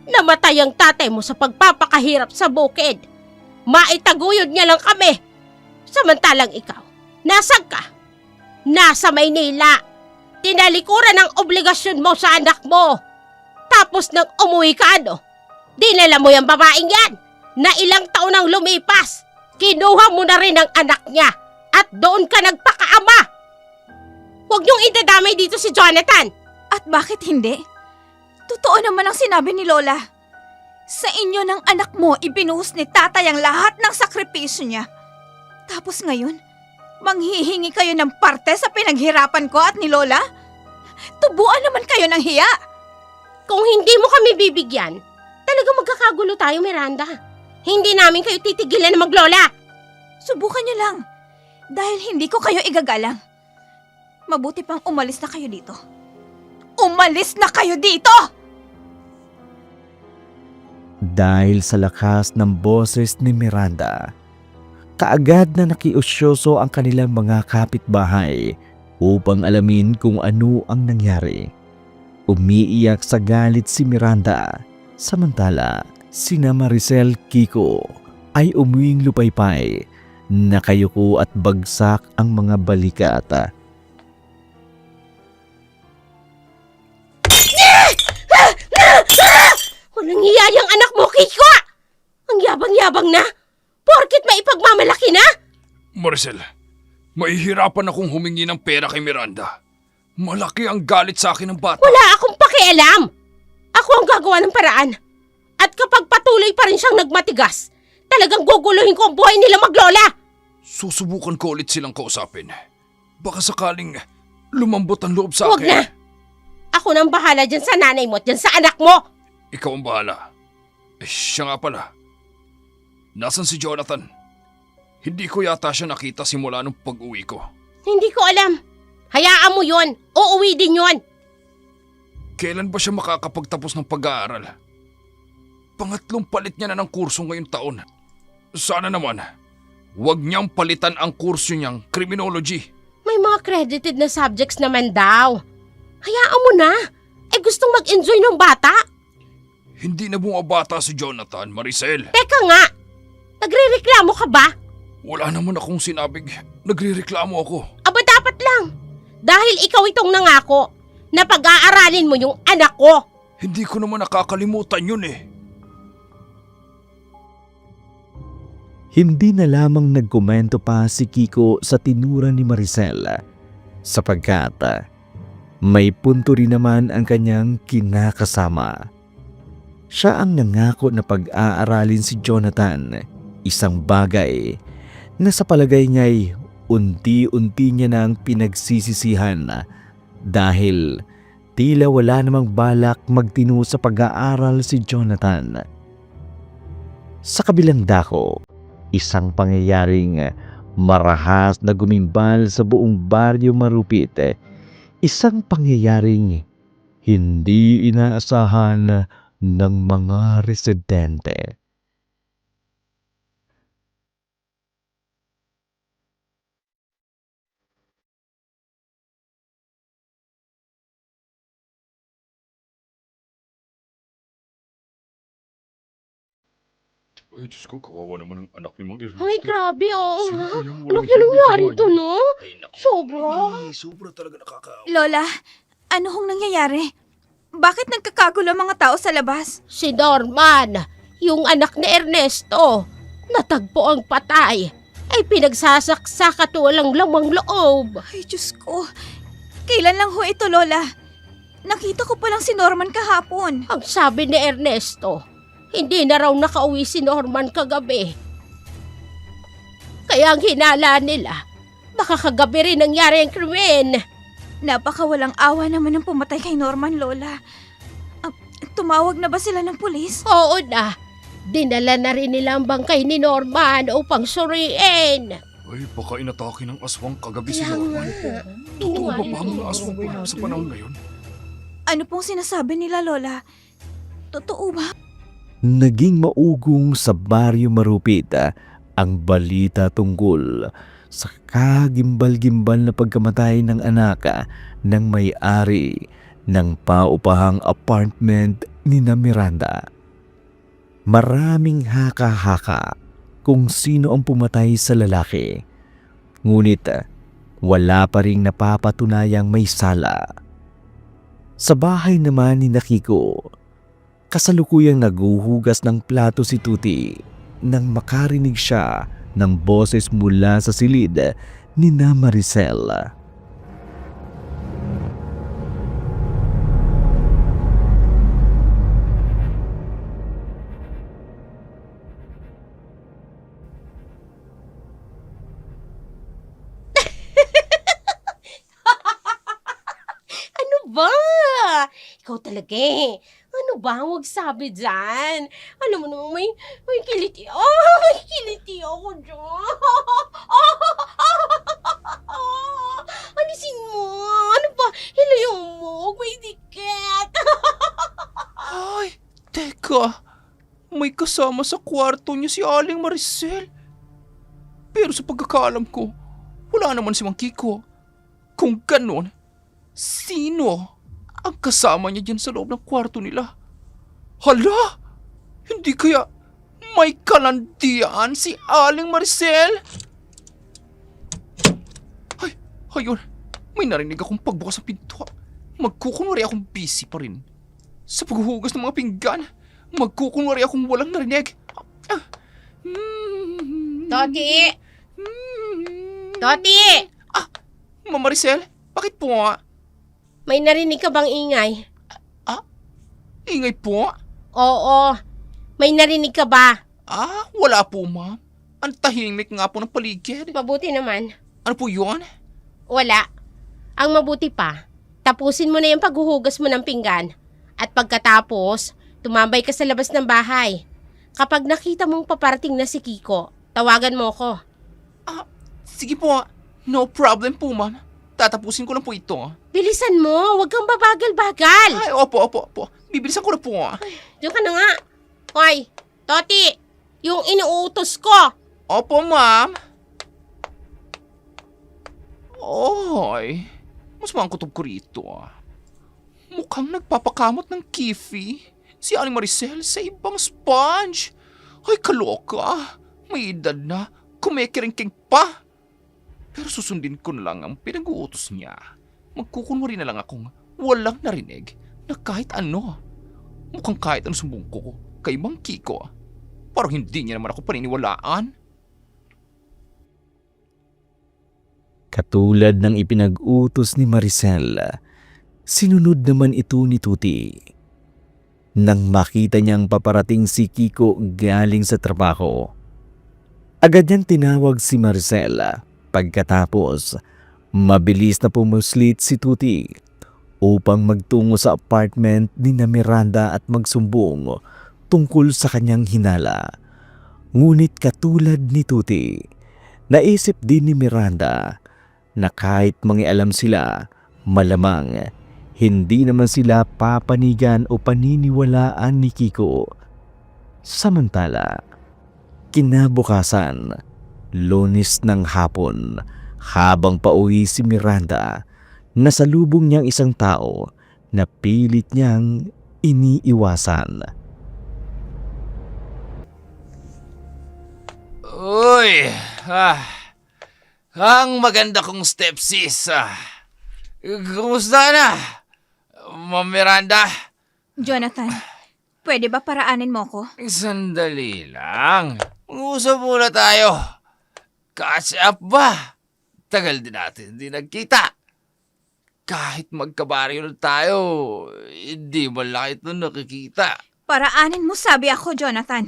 Namatay ang tatay mo sa pagpapakahirap sa bukid. Maitaguyod niya lang kami. Samantalang ikaw, nasaan ka? Nasa Maynila. Tinalikuran ang obligasyon mo sa anak mo. Tapos nang umuwi ka dinala mo yung babaeng yan na ilang taon nang lumipas. Kinuha mo na rin ang anak niya at doon ka nagpakaama. Huwag niyong idadamay dito si Jonathan. At bakit hindi? Totoo naman ang sinabi ni Lola. Sa inyo ng anak mo, ibinuhos ni tatay ang lahat ng sakripisyo niya. Tapos ngayon, manghihingi kayo ng parte sa pinaghirapan ko at ni Lola? Tubuan naman kayo ng hiya. Kung hindi mo kami bibigyan, talagang magkakagulo tayo, Miranda. Hindi namin kayo titigilan na maglola. Subukan niyo lang. Dahil hindi ko kayo igagalang. Mabuti pang umalis na kayo dito. Umalis na kayo dito! Dahil sa lakas ng boses ni Miranda, kaagad na nakiusyoso ang kanilang mga kapitbahay upang alamin kung ano ang nangyari. Umiiyak sa galit si Miranda, samantala sina Maricel, Kiko ay umuwing lupaypay, nakayuko at bagsak ang mga balikat. Walang hiya yung anak mo, Kiko! Ang yabang-yabang na! Porkit maipagmamalaki na! Maricel, mahihirapan akong humingi ng pera kay Miranda. Malaki ang galit sa akin ng bata. Wala akong pakialam! Ako ang gagawa ng paraan. At kapag patuloy pa rin siyang nagmatigas, talagang guguluhin ko ang buhay nila maglola! Susubukan ko ulit silang kausapin. Baka sakaling lumambot ang loob sa Huwag akin. na! Ako nang bahala dyan sa nanay mo at dyan sa anak mo! Ikaw ang bahala. Siya nga pala. Nasaan si Jonathan? Hindi ko yata siya nakita simula nung pag-uwi ko. Hindi ko alam. Hayaan mo yon. Uuwi din yon. Kailan ba siya makakapagtapos ng pag-aaral? Pangatlong palit niya na ng kurso ngayong taon. Sana naman, huwag niyang palitan ang kurso niyang criminology. May mga credited na subjects naman daw. Hayaan mo na. Gustong mag-enjoy ng bata. Hindi na bumabata si Jonathan, Maricel. Teka nga. Nagrereklamo ka ba? Wala naman akong sinabing nagrereklamo ako. Aba dapat lang. Dahil ikaw itong nangako na pag-aaralin mo yung anak ko. Hindi ko naman nakakalimutan yun eh. Hindi na lamang nagkomento pa si Kiko sa tinura ni Maricel, sapagkat may punto rin naman ang kanyang kinakasama. Siya ang nangako na pag-aaralin si Jonathan, isang bagay na sa palagay niya'y unti-unti niya nang pinagsisisihan dahil tila wala namang balak magtino sa pag-aaral si Jonathan. Sa kabilang dako, isang pangyayaring marahas na gumimbal sa buong baryo Marupit. Isang pangyayaring hindi inaasahan ng mga residente. Ay, Diyos ko, kawawa naman ang anak ni Mang Ernest. Ay, grabe oh. Sayang, Ano walang kaya nangyari ginagawa to, niya. no? Sobra. Sobra talaga nakakaawa. Lola, ano hong nangyayari? Bakit nagkakagulo ang mga tao sa labas? Si Norman, yung anak ni Ernesto, natagpo ang patay. Ay pinagsasaksak at walang lamang loob. Ay, Diyos ko. Kailan lang ho ito, Lola? Nakita ko pa lang si Norman kahapon. Ang sabi ni Ernesto, hindi na raw nakauwi si Norman kagabi. Kaya ang hinala nila, baka kagabi rin nangyari ang krimen. Napakawalang awa naman ng pumatay kay Norman, Lola. Tumawag na ba sila ng pulis? Oo na, dinala na rin nila ang bangkay ni Norman upang suriin. Ay, baka inatake ng aswang kagabi si Kaya Norman. nga. Totoo ba Iniwan pa ang ko. aswang pa sa panahon ngayon? Ano pong sinasabi nila, Lola? Totoo ba? Naging maugong sa baryo Marupit ang balita tungkol sa kagimbal-gimbal na pagkamatay ng anak ng may-ari ng paupahang apartment ni na Miranda. Maraming haka-haka kung sino ang pumatay sa lalaki. Ngunit wala pa ring napapatunayang may sala. Sa bahay naman ni Kiko, kasalukuyang naguhugas ng plato si Tuti nang makarinig siya ng boses mula sa silid ni na Maricel. Ano ba? Ikaw talaga eh. Ano ba? Huwag sabi dyan. Alam mo naman, may kiliti. Oh, may kiliti ako dyan. Alisin mo. Ano ba? Hilayo mo. Huwag may dikit. Ay, teka. May kasama sa kwarto niya si Aling Maricel. Pero sa pagkakaalam ko, wala naman si Mang Kiko. Kung ganon, sino ang kasama niya dyan sa loob ng kwarto nila? Hala! Hindi kaya may kalandian si Aling Maricel? Ay, ayun. May narinig akong pagbukas ng pinto. Magkukunwari akong busy pa rin. Sa paghuhugas ng mga pinggan, magkukunwari akong walang narinig. Toti! Toti! Mama Maricel, bakit po? May narinig ka bang ingay? Ingay po? Oo. May narinig ka ba? Wala po, ma'am. Ang tahimik nga po ng paligid. Mabuti naman. Ano po yun? Wala. Ang mabuti pa, tapusin mo na yung paghuhugas mo ng pinggan. At pagkatapos, tumambay ka sa labas ng bahay. Kapag nakita mong paparating na si Kiko, tawagan mo ko. Sige po. No problem po, ma'am. Tatapusin ko lang po ito. Bilisan mo, huwag kang babagal-bagal. Ay, opo. Bibilisan ko na po. Diyan ka na nga. Hoy, Toti, yung inuutos ko. Opo, ma'am. Oy, mas mga kutob ko rito. Mukhang nagpapakamot ng kifi si Aling Maricel sa ibang sponge. Ay, kaloka. May edad na, kumikiringking pa. Pero susundin ko na lang ang pinag-uutos niya. Magkukunwari na lang akong walang narinig na kahit ano. Mukhang kahit ano sumbong ko kay Mang Kiko. Parang hindi niya naman ako paniniwalaan. Katulad ng ipinag-utos ni Maricel, sinunod naman ito ni Tuti. Nang makita niyang paparating si Kiko galing sa trabaho, agad niyang tinawag si Maricel. Pagkatapos, mabilis na pumuslit si Tuti upang magtungo sa apartment ni na Miranda at magsumbong tungkol sa kanyang hinala. Ngunit katulad ni Tuti, naisip din ni Miranda na kahit mangialam sila, malamang hindi naman sila papanigan o paniniwalaan ni Kiko. Samantala, kinabukasan, Lunes ng hapon, habang pauwi si Miranda, nasalubong niyang isang tao na pilit niyang iniiwasan. Uy, ang maganda kong stepsis. Kumusta na, Ma'am Miranda? Jonathan, pwede ba paraanin mo ko? Sandali lang. Mag-usap muna tayo. Catch up ba? Tagal din natin hindi nagkita. Kahit magkabaryo tayo, hindi malaki ito nakikita. Paraanin mo sabi ako, Jonathan.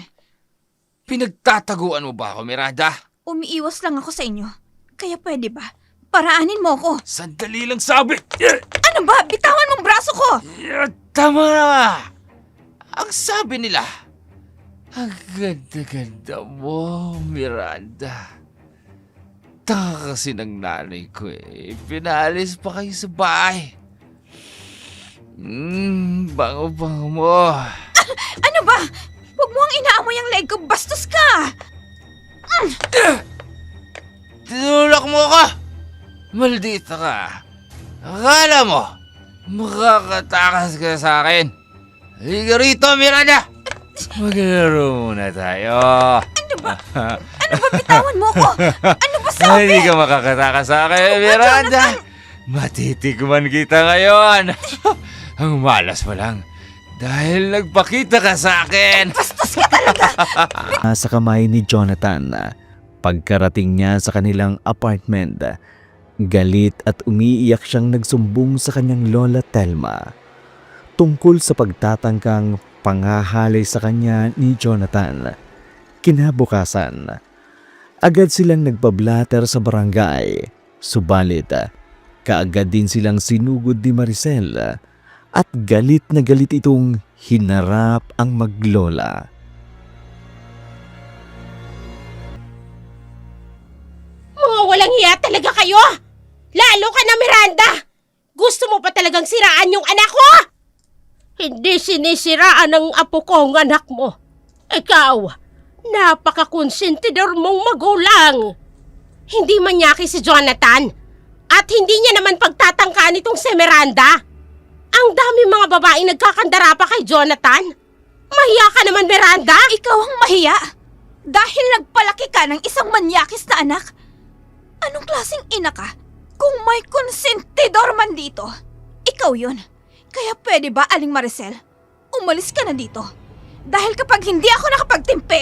Pinagtataguan mo ba ako, Miranda? Umiiwas lang ako sa inyo. Kaya pwede ba? Paraanin mo ko. Sandali lang sabi. Ano ba? Bitawan mong braso ko! Tama na. Ang sabi nila, ang ganda-ganda mo, Miranda. Taka kasi ng nanay ko eh. Pinalis pa kayo sa bahay. Bango-bango mo. Ano ba? Huwag mo ang inaamoy ang leg ko. Bastos ka! Tinulak mo ako! Maldita ka! Akala mo, makakatakas ka sa akin. Halika rito, Miranda! Maglaro muna tayo. Ano ba? Bitawan mo ko! Ano ba sabi? Hindi ka makakatakas sa akin, Miranda! Matitikman kita ngayon! Ang malas mo lang. Dahil nagpakita ka sa akin! Bastos ka talaga! Sa kamay ni Jonathan, pagkarating niya sa kanilang apartment, galit at umiiyak siyang nagsumbong sa kanyang lola Telma tungkol sa pagtatangkang panghahalay sa kanya ni Jonathan. Kinabukasan, agad silang nagpablatter sa barangay, subalit kaagad din silang sinugod ni Maricel at galit na galit itong hinarap ang maglola. Mga walang hiya talaga kayo! Lalo ka na, Miranda! Gusto mo pa talagang siraan yung anak ko? Hindi sinisiraan ng apo ko ang anak mo. Ikaw, napakakonsentidor mong magulang. Hindi manyaki si Jonathan at hindi niya naman pagtatangkaan itong si Miranda. Ang dami mga babaeng nagkakandara pa kay Jonathan. Mahiya ka naman, Miranda! Ikaw ang mahiya! Dahil nagpalaki ka ng isang manyakis na anak. Anong klaseng ina ka? Kung may konsentidor man dito, ikaw yun. Kaya pwede ba, Aling Maricel? Umalis ka na dito. Dahil kapag hindi ako nakapagtimpe,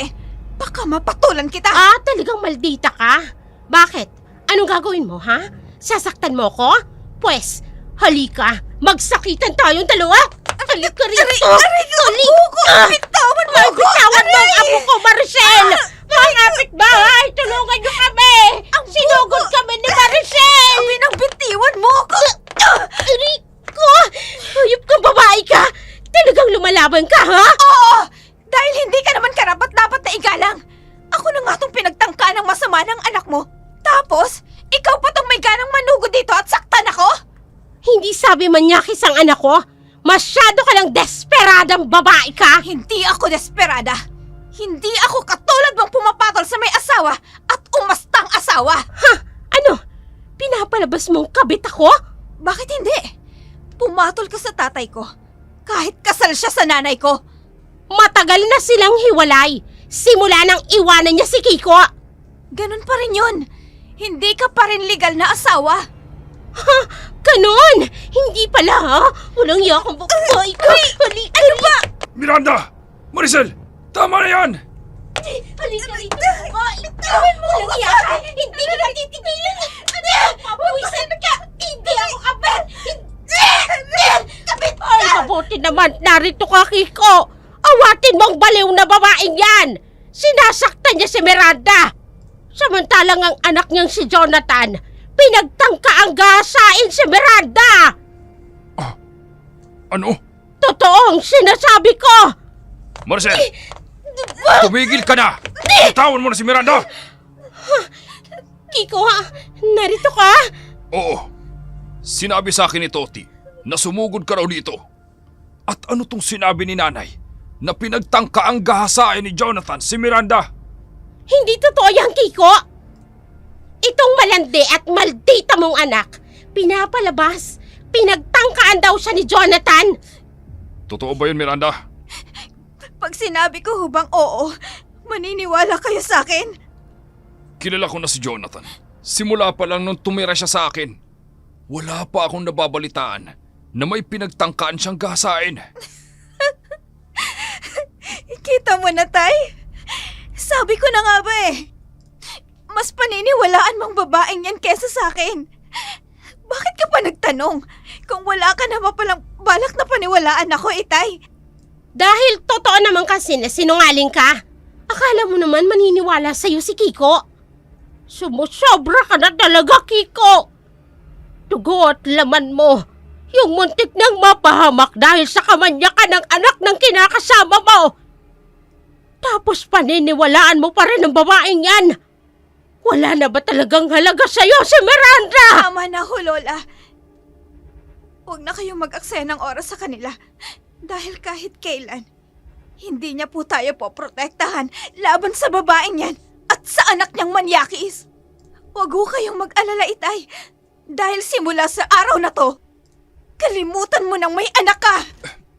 baka mapatulan kita. Ah, talagang maldita ka? Bakit? Anong gagawin mo, ha? Sasaktan mo ko? Pwes, halika. Magsakitan tayong dalawa. Halika rito. Halika. Bitawan mo ako! Bitawan mo ang apo ko, Maricel. Mga kapitbahay, tulungan niyo kami. Sinugod kami ni Maricel. Bitiwan mo ako! Rico, hayop kang babae ka. Talagang lumalaban ka, ha? Oo! Dahil hindi ka naman karapat-dapat na igalang. Ako na nga tong pinagtangka ng masama ng anak mo. Tapos, ikaw pa tong may ganang manugo dito at saktan ako? Hindi sabi manyakis ang anak ko. Masyado ka lang desperadang babae ka. Hindi ako desperada. Hindi ako katulad mong pumapatol sa may asawa at umastang asawa. Ha? Ano? Pinapalabas mong kabit ako? Bakit hindi? Pumatol ka sa tatay ko. Kahit kasal siya sa nanay ko. Matagal na silang hiwalay. Simula nang iwanan niya si Kiko. Ganun pa rin yun. Hindi ka pa rin legal na asawa. Ha? Ganon? Hindi pala, ha? Walang iya akong babae ka. Halika ano ba? Miranda! Maricel! Tama na yan! Halika rito. Itawan mo. Walang iya ka. Hindi kita titigilan. Papawisan ka. Hindi ako kapal. Hindi! Kapit ka! Ay, mabuti naman. Narito ka, Kiko. Awatin mong baliw na babaeng yan. Sinasaktan niya si Miranda. Samantalang ang anak niyang si Jonathan, pinagtangka ang gasain si Miranda. Ano? Totoo ang sinasabi ko. Maricel! Tumigil ka na! Bitawan mo na si Miranda! Kiko, narito ka? Oo. Sinabi sa akin ni Toti na sumugod ka raw dito. At ano tong sinabi ni nanay na pinagtangka ang gahasain ni Jonathan si Miranda? Hindi totoo yan, Kiko. Itong malandi at maldita mong anak, pinapalabas. Pinagtangkaan daw siya ni Jonathan. Totoo ba yun, Miranda? Pag sinabi ko hubang oo, maniniwala kayo sa akin? Kilala ko na si Jonathan. Simula pa lang nung tumira siya sa akin. Wala pa akong nababalitaan na may pinagtangkaan siyang gahasain. Kita mo na, Tay? Sabi ko na nga ba eh. Mas paniniwalaan mong babaeng yan kesa sa akin. Bakit ka pa nagtanong? Kung wala ka na palang balak na paniwalaan ako, Tay. Dahil totoo naman kasi na sinungaling ka. Akala mo naman maniniwala sa'yo si Kiko. Sumusobra ka na talaga, Kiko. Dugo at laman mo. Yung muntik nang mapahamak dahil sa kamanyakan ng anak ng kinakasama mo. Tapos paniniwalaan mo pa rin ang babaeng yan. Wala na ba talagang halaga sa'yo si Miranda? Tama na ho, Lola. Huwag na kayong mag-aksaya ng oras sa kanila. Dahil kahit kailan, hindi niya po tayo poprotektahan laban sa babaeng yan at sa anak niyang manyakis. Huwag ho kayong mag-alala, Itay. Dahil simula sa araw na to, kalimutan mo nang may anak ka.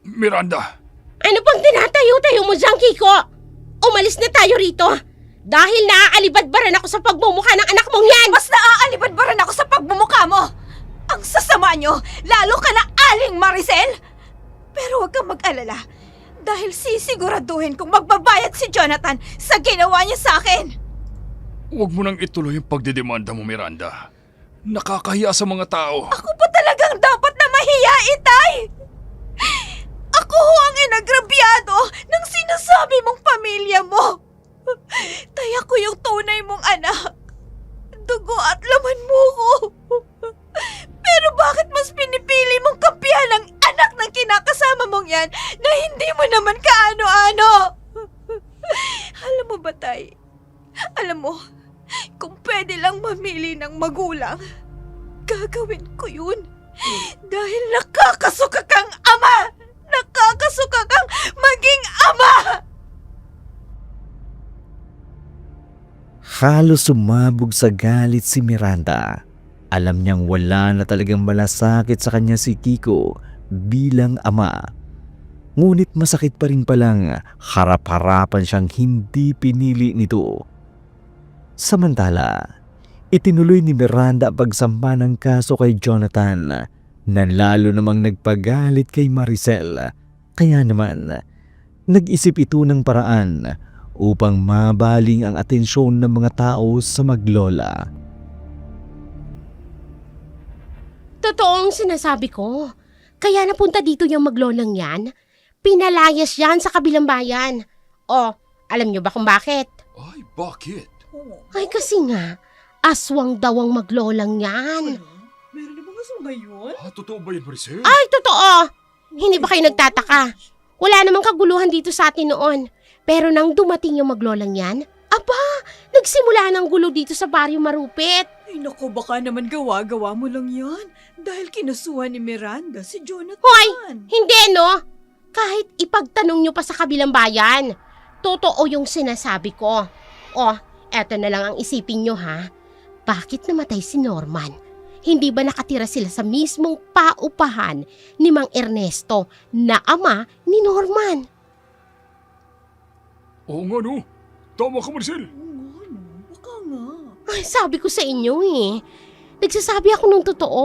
Miranda, Ano pang tinatayo-tayo mo dyan, Kiko? Umalis na tayo rito. Dahil naaalibadbaran ako sa pagmumukha ng anak mong yan. Mas naaalibadbaran ako sa pagbumukha mo. Ang sasama niyo, lalo ka na Aling Maricel. Pero huwag kang mag-alala. Dahil sisiguraduhin kong magbabayad si Jonathan sa ginawa niya sa akin. huwag mo nang ituloy yung pagdidemanda mo, Miranda. Nakakahiya sa mga tao. Ako pa talagang dapat na mahiya, Itay! Ako ho ang inagrabyado ng sinasabi mong pamilya mo. Tay, ako yung tunay mong anak. Dugo at laman mo ko. Pero bakit mas pinipili mong kampihan ang anak ng kinakasama mong yan na hindi mo naman kaano-ano? Alam mo ba, Tay? Alam mo, kung pwede lang mamili ng magulang, gagawin ko yun. Dahil nakakasuka kang ama! Nakakasuka kang maging ama! Halos sumabog sa galit si Miranda. Alam niyang wala na talagang malasakit sa kanya si Kiko bilang ama. Ngunit masakit pa rin palang harap-harapan siyang hindi pinili nito. Samantala, itinuloy ni Miranda ang pagsampa ng kaso kay Jonathan na lalo namang nagpagalit kay Maricel. Kaya naman, nag-isip ito ng paraan upang mabaling ang atensyon ng mga tao sa maglola. Totoong sinasabi ko. Kaya napunta dito yung maglolang yan. Pinalayas yan sa kabilang bayan. O, alam niyo ba kung bakit? Ay, bakit? Ay kasi nga, aswang daw ang maglolang yan. Meron na bang asong ngayon? Totoo ba yun, Maricel? Ay, totoo! Hindi ba kayo nagtataka? Wala namang kaguluhan dito sa atin noon. Pero nang dumating yung maglolang yan, aba, nagsimula ng gulo dito sa baryo Marupit. Ay naku, baka naman gawa-gawa mo lang yan. Dahil kinasuhan ni Miranda si Jonathan. Hoy! Hindi, no? Kahit ipagtanong nyo pa sa kabilang bayan, totoo yung sinasabi ko. O, eto na lang ang isipin nyo, ha? Bakit namatay si Norman? Hindi ba nakatira sila sa mismong paupahan ni Mang Ernesto na ama ni Norman? Oo nga, no. Tama ka, Maricel. Baka nga. Ay, sabi ko sa inyo eh. Nagsasabi ako ng totoo.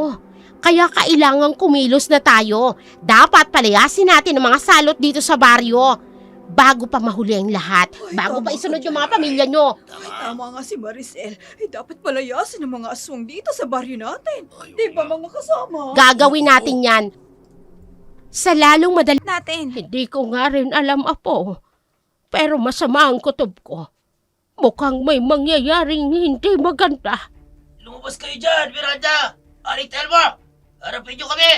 Kaya kailangang kumilos na tayo. Dapat palayasin natin ang mga salot dito sa baryo. Bago pa mahuli ang lahat. Ay, Bago pa tama isunod ka yung mga dyan. pamilya nyo. Ay, tama nga si Maricel. Ay, dapat palayasin ang mga aswang dito sa baryo natin. Di ba mga kasama? Gagawin natin yan. Sa lalong madali. Natin. Hindi ko nga rin alam, Apo. Pero masama ang kutob ko. Mukhang may mangyayaring hindi maganda. Lumabas kayo dyan, Miranda! Aling Telma! Harapin nyo kami!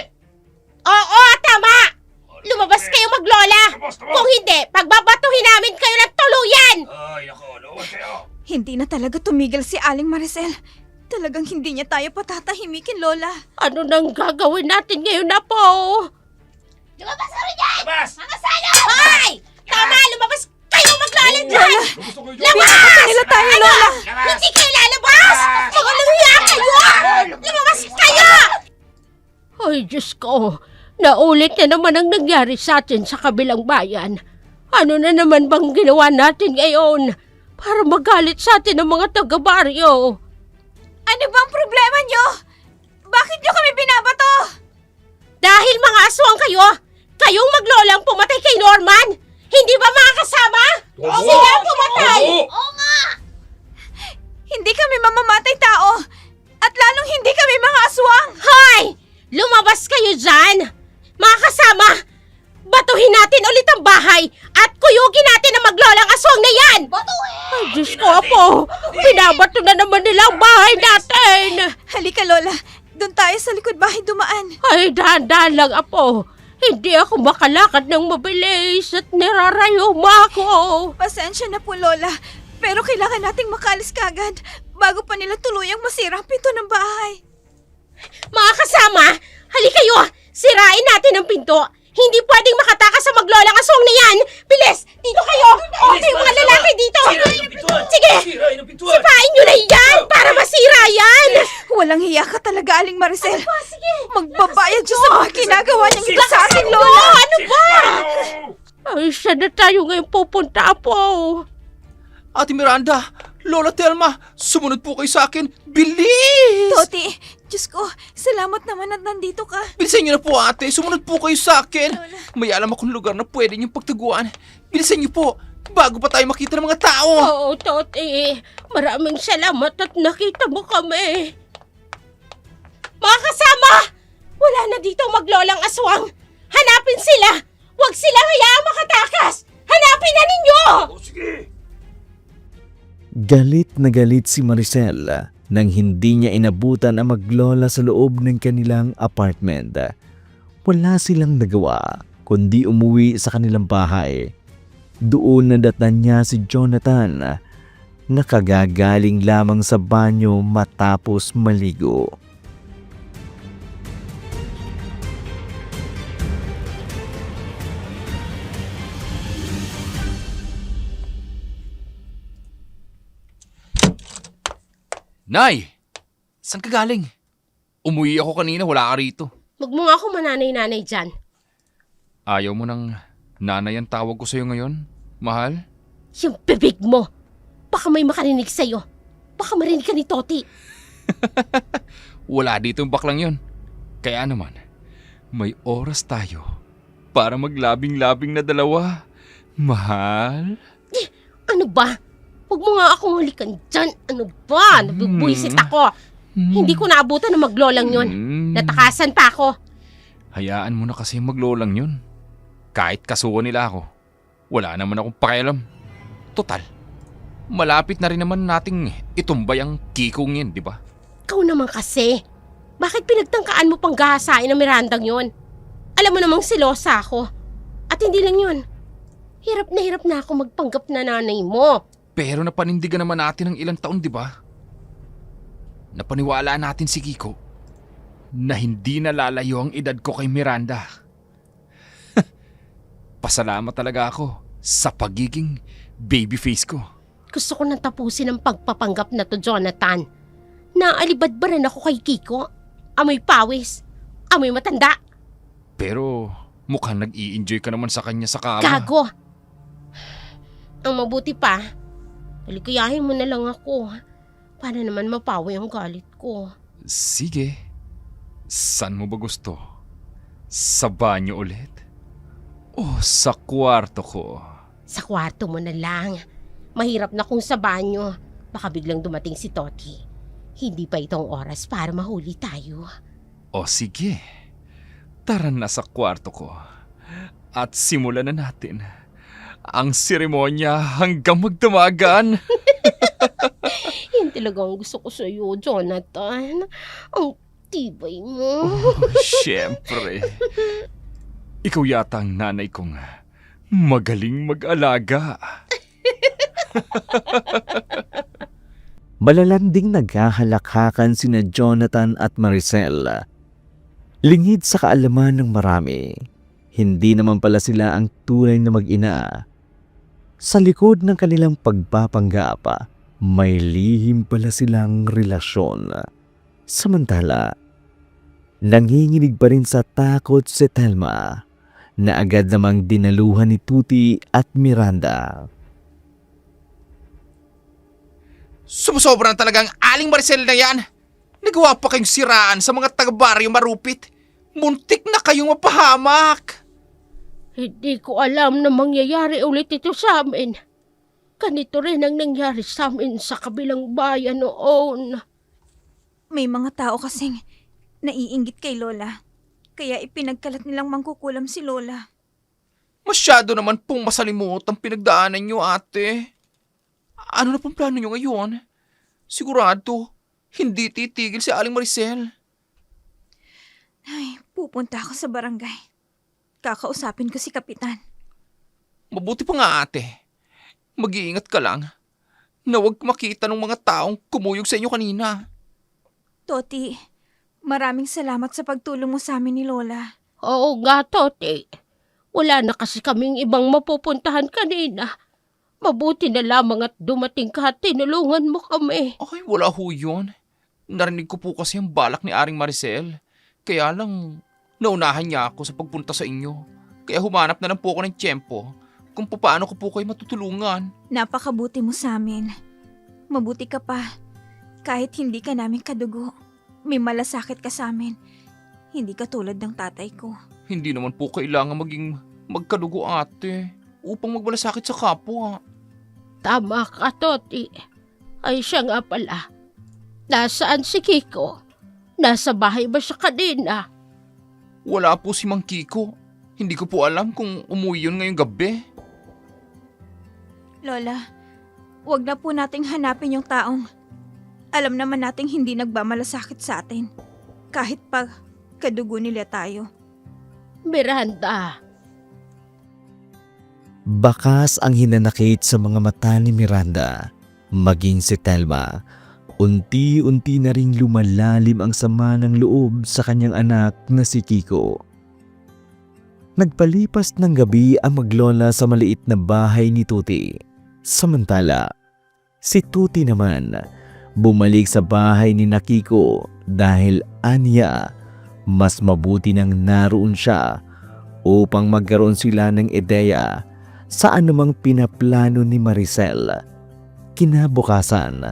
Oo, tama! Lumabas kayo maglola! Kung hindi, pagbabatuhin namin kayo ng tuluyan! Ay, nako, luwag kayo. Hindi na talaga tumigil si Aling Maricel. Talagang hindi niya tayo patatahimikin, Lola. Ano nang gagawin natin ngayon na po? Lumabas ka rin yan! Labas! Mga salo! Hoy! Tama! Lumabas kayo maglola dyan! Gusto ko yung Labas! Nila tayo, Lola. Hindi kayo lalabas! Mga lumiya kayo! Lumabas kayo! Ay, Diyos ko. Naulit na naman ang nangyari sa atin sa kabilang bayan. Ano na naman bang ginawa natin ngayon para magalit sa atin ang mga taga-baryo? Ano bang problema niyo? Bakit niyo kami binabato? Dahil mga aswang kayo, kayong maglolang pumatay kay Norman. Hindi ba mga kasama? Sila ang pumatay! Oo nga! Hindi kami mamamatay tao. At lalong hindi kami mga aswang. Hoy! Lumabas kayo dyan! Mga kasama, batuhin natin ulit ang bahay at kuyugin natin ang maglolang aswang na yan! Batuhin! Ay, Diyos ko po! Binabato na naman nila ang bahay natin! Halika, Lola. Doon tayo sa likod bahay dumaan. Ay, dahan-dahan lang, Apo. Hindi ako makalakad ng mabilis at nirarayuma ako. Pasensya na po, Lola. Pero kailangan nating makalis kagad bago pa nila tuluyang masira ang pinto ng bahay. Mga kasama, halika kayo! Sirain natin ang pinto! Hindi pwedeng makatakas sa maglolang aswang na yan! Bilis! Dito kayo! O, kayong mga lalaki dito! Sige! Sipain nyo na yan para masira yan! Walang hiya ka talaga, Aling Maricel. Magbabayad siya sa mga ginagawa niyang ito sa ating Lola! Lola. Ano ba? Ay, saan na tayo ngayon pupunta, Apo? Ate Miranda, Lola Telma, sumunod po kayo sa akin. Bilis! Toti, Diyos ko, salamat naman at nandito ka. Bilisan niyo na po ate, sumunod po kayo sa akin. May alam akong lugar na pwede niyong pagtaguan. Bilisan niyo po, bago pa tayo makita ng mga tao. Oo, Toti. Maraming salamat at nakita mo kami. Mga kasama! Wala na dito maglolang aswang. Hanapin sila! Huwag silang hayaang makatakas! Hanapin na ninyo! Galit na galit si Maricel nang hindi niya inabutan ang maglola sa loob ng kanilang apartment. Wala silang nagawa kundi umuwi sa kanilang bahay. Doon nadatnan niya si Jonathan na kagagaling lamang sa banyo matapos maligo. Nay! Saan ka galing? Umuwi ako kanina, wala ka rito. Huwag mo nga ako mananay-nanay dyan. Ayaw mo ng nanay ang tawag ko sa'yo ngayon, mahal? Yung bibig mo! Baka may makarinig sa'yo. Baka marinig ka ni Toti. Wala dito yung baklang yun. Kaya naman, may oras tayo para maglabing-labing na dalawa. Mahal? Ano ba? Huwag mo nga akong halikan dyan. Ano ba? Nabibuisit ako. Hindi ko naabutan na maglolang yun. Natakasan pa ako. Hayaan mo na kasi maglolang yun. Kahit kasuhan nila ako, wala naman akong pakialam. Total, malapit na rin naman nating itumbay ang kikong yun, di ba? Ikaw naman kasi. Bakit pinagtangkaan mo pang gahasain ang Mirandang yun? Alam mo namang silosa ako. At hindi lang yun. Hirap na ako magpanggap na nanay mo. Pero napanindigan naman natin ng ilang taon, di ba? Napaniwala natin si Kiko na hindi nalalayo ang edad ko kay Miranda. Pasalamat talaga ako sa pagiging babyface ko. Gusto ko nang tapusin ang pagpapanggap na to, Jonathan. Naalibad ba rin ako kay Kiko? Amoy pawis. Amoy matanda. Pero mukhang nag-i-enjoy ka naman sa kanya sa kama. Gago. Ang mabuti pa, palikayahin mo na lang ako. Para naman mapawi ang galit ko. Sige. Saan mo ba gusto? Sa banyo ulit? O sa kwarto ko? Sa kwarto mo na lang. Mahirap na kung sa banyo. Baka biglang dumating si Toti. Hindi pa itong oras para mahuli tayo. O sige. Tara na sa kwarto ko. At simulan na natin ang seremonya hanggang magdamagan. Yan talagang gusto ko sa iyo, Jonathan. Ang tibay mo. Siyempre. Ikaw yata ang nanay kong magaling mag-alaga. Malalanding naghahalakhakan sina Jonathan at Maricel. Lingid sa kaalaman ng marami, hindi naman pala sila ang tunay na mag-ina. Sa likod ng kanilang pagpapanggap, may lihim pala silang relasyon. Samantala, nanginginig pa rin sa takot si Telma na agad namang dinaluhan ni Tuti at Miranda. Sumusobra na talagang Aling Maricel na yan. Nagawa pa kayong siraan sa mga taga-baryo marupit. Muntik na kayong mapahamak. Hindi ko alam na mangyayari ulit ito sa amin. Ganito rin ang nangyari sa amin sa kabilang bayan noon. May mga tao kasing naiinggit kay Lola. Kaya ipinagkalat nilang mangkukulam si Lola. Masyado naman pong masalimuot ang pinagdaanan nyo, ate. Ano na pong plano nyo ngayon? Sigurado, hindi titigil si Aling Maricel. Ay, pupunta ako sa barangay. Kakausapin ko si Kapitan. Mabuti pa nga, ate. Mag-iingat ka lang na huwag makita ng mga taong kumuyog sa inyo kanina. Toti, maraming salamat sa pagtulong mo sa amin ni Lola. Oo nga, Toti. Wala na kasi kaming ibang mapupuntahan kanina. Mabuti na lamang at dumating ka at tinulungan mo kami. Ay, wala ho yun. Narinig ko po kasi ang balak ni Aring Maricel. Kaya lang, naunahan niya ako sa pagpunta sa inyo. Kaya humanap na lang po ako ng tiyempo kung paano ko po kayo matutulungan. Napakabuti mo sa amin. Mabuti ka pa. Kahit hindi ka namin kadugo, may malasakit ka sa amin. Hindi ka tulad ng tatay ko. Hindi naman po kailangan maging magkadugo, ate, upang magmalasakit sa kapwa. Tama ka, Toti. Ay siya nga pala. Nasaan si Kiko? Nasa bahay ba siya kanina? Wala po si Mang Kiko. Hindi ko po alam kung umuwi yun ngayong gabi. Lola, wag na po nating hanapin yung taong alam naman nating hindi nagmamalasakit sa atin. Kahit pa kadugo nila tayo. Miranda. Bakas ang hinanakit sa mga mata ni Miranda, maging si Telma. Unti-unti na ring lumalalim ang sama ng loob sa kanyang anak na si Kiko. Nagpalipas ng gabi ang maglola sa maliit na bahay ni Tuti. Samantala, si Tuti naman bumalik sa bahay ni Kiko dahil aniya mas mabuti nang naroon siya upang magkaroon sila ng ideya sa anumang pinaplano ni Maricel. Kinabukasan,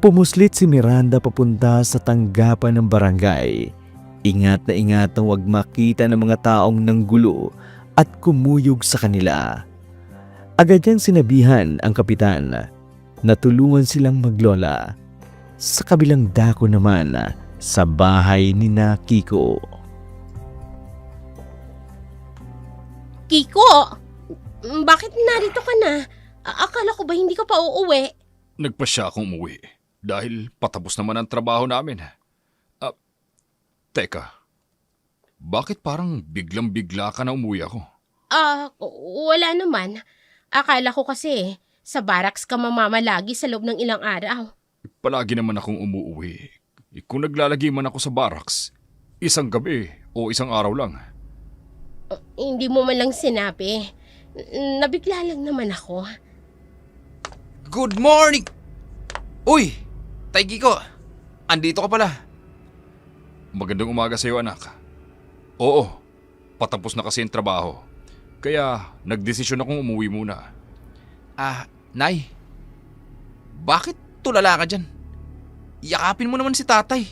pumuslit si Miranda papunta sa tanggapan ng barangay. Ingat na huwag makita ng mga taong nanggulo at kumuyog sa kanila. Agad niyang sinabihan ang kapitan na tulungan silang maglola. Sa kabilang dako naman sa bahay ni Kiko. Kiko! Bakit narito ka na? Akala ko ba hindi ka pa uuwi? Nagpasya akong umuwi dahil patapos naman ang trabaho namin. Teka, bakit parang biglang-bigla ka na umuwi ako? Wala naman. Akala ko kasi sa barracks ka mamamalagi sa loob ng ilang araw. Palagi naman akong umuwi. Kung naglalagi man ako sa barracks, isang gabi o isang araw lang. Hindi mo man lang sinabi. Nabigla lang naman ako. Good morning! Uy! Tay Kiko! Andito ka pala. Magandang umaga sa iyo, anak. Oo, patapos na kasi ang trabaho. Kaya nagdesisyon akong umuwi muna. Nay. Bakit tulala ka dyan? Yakapin mo naman si tatay.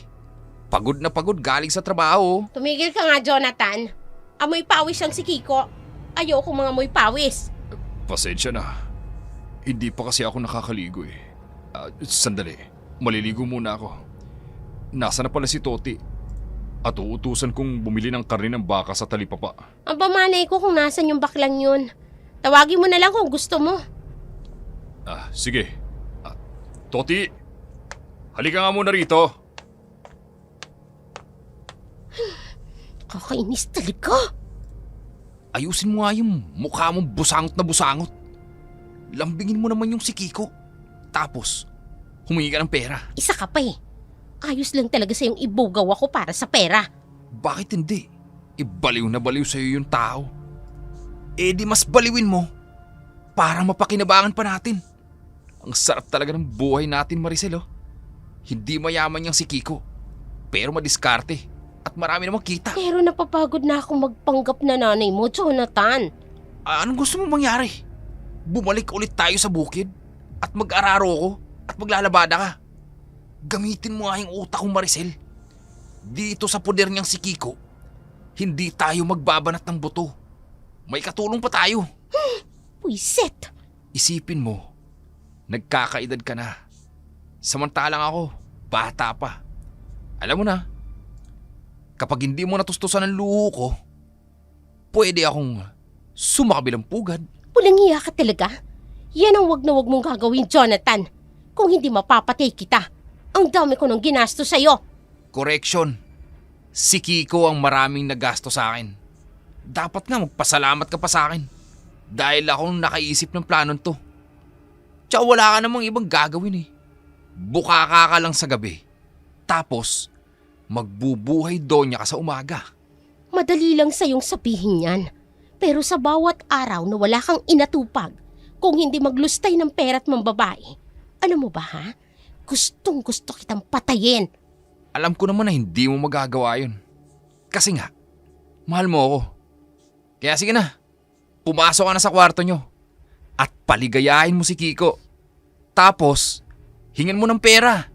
Pagod na pagod galing sa trabaho. Tumigil ka nga, Jonathan. Amoy pawis ang si Kiko. Ayoko mga amoy pawis. Pasensya na. Hindi pa kasi ako nakakaligo eh. Sandali, maliligo muna ako. Nasa na pala si Toti? At uutusan kong bumili ng karne ng baka sa talipapa. Ang pamanay ko kung nasan yung baklang yun. Tawagin mo na lang kung gusto mo. Sige. Toti, halika nga muna rito. Kakainis talaga. ayusin mo nga yung mukha mong busangot na busangot. Lambingin mo naman yung si Kiko. Tapos, humingi ka ng pera. Isa ka pa eh. Ayos lang talaga sa yung ibugaw ako para sa pera. Bakit hindi? Baliw na baliw sa'yo yung tao. Di mas baliwin mo para mapakinabangan pa natin. Ang sarap talaga ng buhay natin, Maricel, oh. Hindi mayaman yung si Kiko, pero madiskarte at marami namang kita. Pero napapagod na akong magpanggap na nanay mo, Jonathan. Anong gusto mo mangyari? Bumalik ulit tayo sa bukid at mag-araro ko at maglalabada ka. Gamitin mo nga yung utak ko, Maricel. Dito sa poder niyang si Kiko, hindi tayo magbabanat ng buto. May katulong pa tayo. Puiset. Isipin mo, nagkakaedad ka na. Samantalang ako, bata pa. Alam mo na, kapag hindi mo natustusan ang luho ko, pwede akong sumakabilang pugad. Pulang hiya ka talaga. Yan ang wag na wag mong gagawin, Jonathan. Kung hindi mapapatay kita. Ang dami ko nang ginasto sa'yo. Correction, si Kiko ang maraming nagasto sa akin. Dapat nga magpasalamat ka pa sa akin. Dahil ako nakaisip ng planon to. Tsaka wala ka namang ibang gagawin eh. Bukaka ka lang sa gabi. Tapos, magbubuhay donya ka sa umaga. Madali lang sa'yong sabihin yan. Pero sa bawat araw na wala kang inatupag, kung hindi maglustay ng pera't mambabae, alam mo ba ha? Gustong gusto kitang patayin. Alam ko naman na hindi mo magagawa yun. Kasi nga, mahal mo ako. Kaya sige na, pumasok ka na sa kwarto nyo at paligayahin mo si Kiko. Tapos, hingin mo ng pera.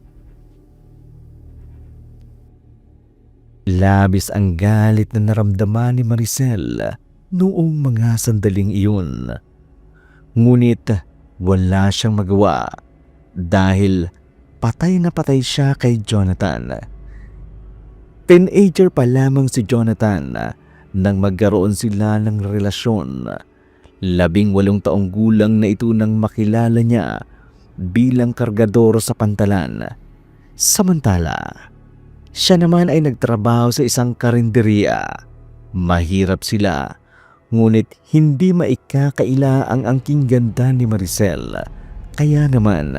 Labis ang galit na naramdaman ni Maricel noong mga sandaling iyon. Ngunit wala siyang magawa dahil patay na patay siya kay Jonathan. Teenager pa lamang si Jonathan nang magkaroon sila ng relasyon. 18 taong gulang na ito nang makilala niya bilang kargador sa pantalan. Samantala, siya naman ay nagtrabaho sa isang karinderiya. Mahirap sila, ngunit hindi maikakaila ang angking ganda ni Maricel. Kaya naman,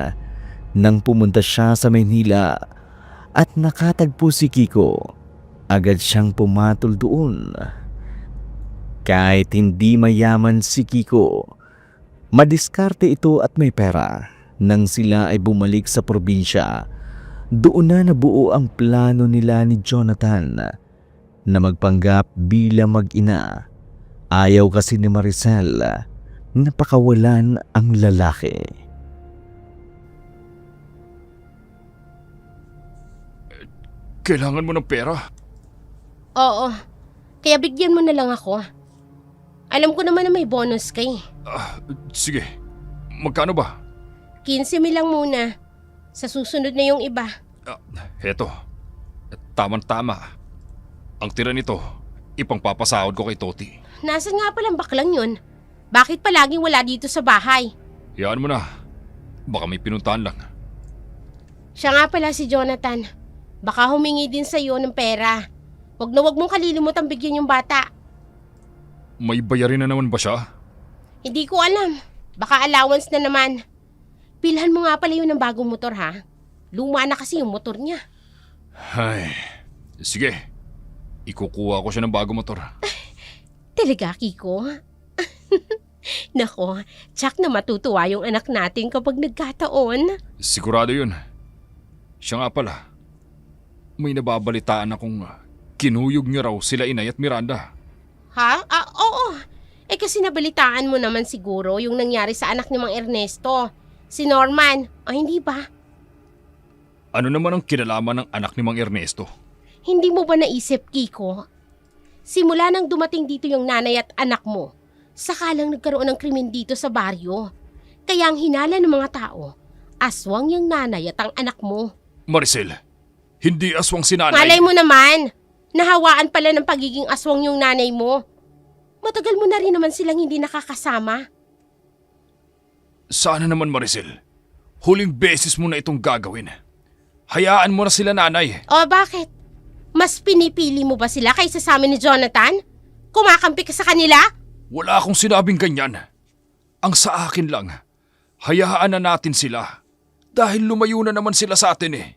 nang pumunta siya sa Maynila at nakatagpo si Kiko, agad siyang pumatol doon. Kahit hindi mayaman si Kiko, madiskarte ito at may pera. Nang sila ay bumalik sa probinsya, doon na nabuo ang plano nila ni Jonathan na magpanggap bilang mag-ina. Ayaw kasi ni Maricel na pakawalan ang lalaki. Kailangan mo ng pera. Oo, kaya bigyan mo na lang ako. Alam ko naman na may bonus ka eh. Sige, magkano ba? 15,000 lang muna. Sa susunod na yung iba. Heto, tamang-tama. Ang tira nito, ipangpapasahod ko kay Toti. Nasaan nga palang baklang yun? Bakit palaging wala dito sa bahay? Hayaan mo na, baka may pinuntahan lang. Siya nga pala si Jonathan. Baka humingi din sa'yo ng pera. Wag na wag mong kalilimutang bigyan yung bata. May bayarin na naman ba siya? Hindi ko alam. Baka allowance na naman. Pilhan mo nga pala yun ng bagong motor ha. Luma na kasi yung motor niya. Ay, sige. Ikukuha ko siya ng bagong motor. Talaga, Kiko? Nako, tsak na matutuwa yung anak natin kapag nagkataon. Sigurado yun. Siya nga pala. May nababalitaan akong kinuyog niyo raw sila Inay at Miranda. Ha? Oo. Kasi nabalitaan mo naman siguro yung nangyari sa anak ni Mang Ernesto. Si Norman. O hindi ba? Ano naman ang kinalaman ng anak ni Mang Ernesto? Hindi mo ba naisip, Kiko? Simula nang dumating dito yung nanay at anak mo, saka lang nagkaroon ng krimen dito sa baryo. Kaya ang hinala ng mga tao, aswang yung nanay at ang anak mo. Maricel, hindi aswang si nanay. Malay mo naman, nahawaan pala ng pagiging aswang yung nanay mo. Matagal mo na rin naman silang hindi nakakasama. Sana naman, Maricel. Huling beses mo na itong gagawin. Hayaan mo na sila, nanay. O bakit? Mas pinipili mo ba sila kaysa sa amin ni Jonathan? Kumakampi ka sa kanila? Wala akong sinabing ganyan. Ang sa akin lang, hayaan na natin sila. Dahil lumayo na naman sila sa atin eh.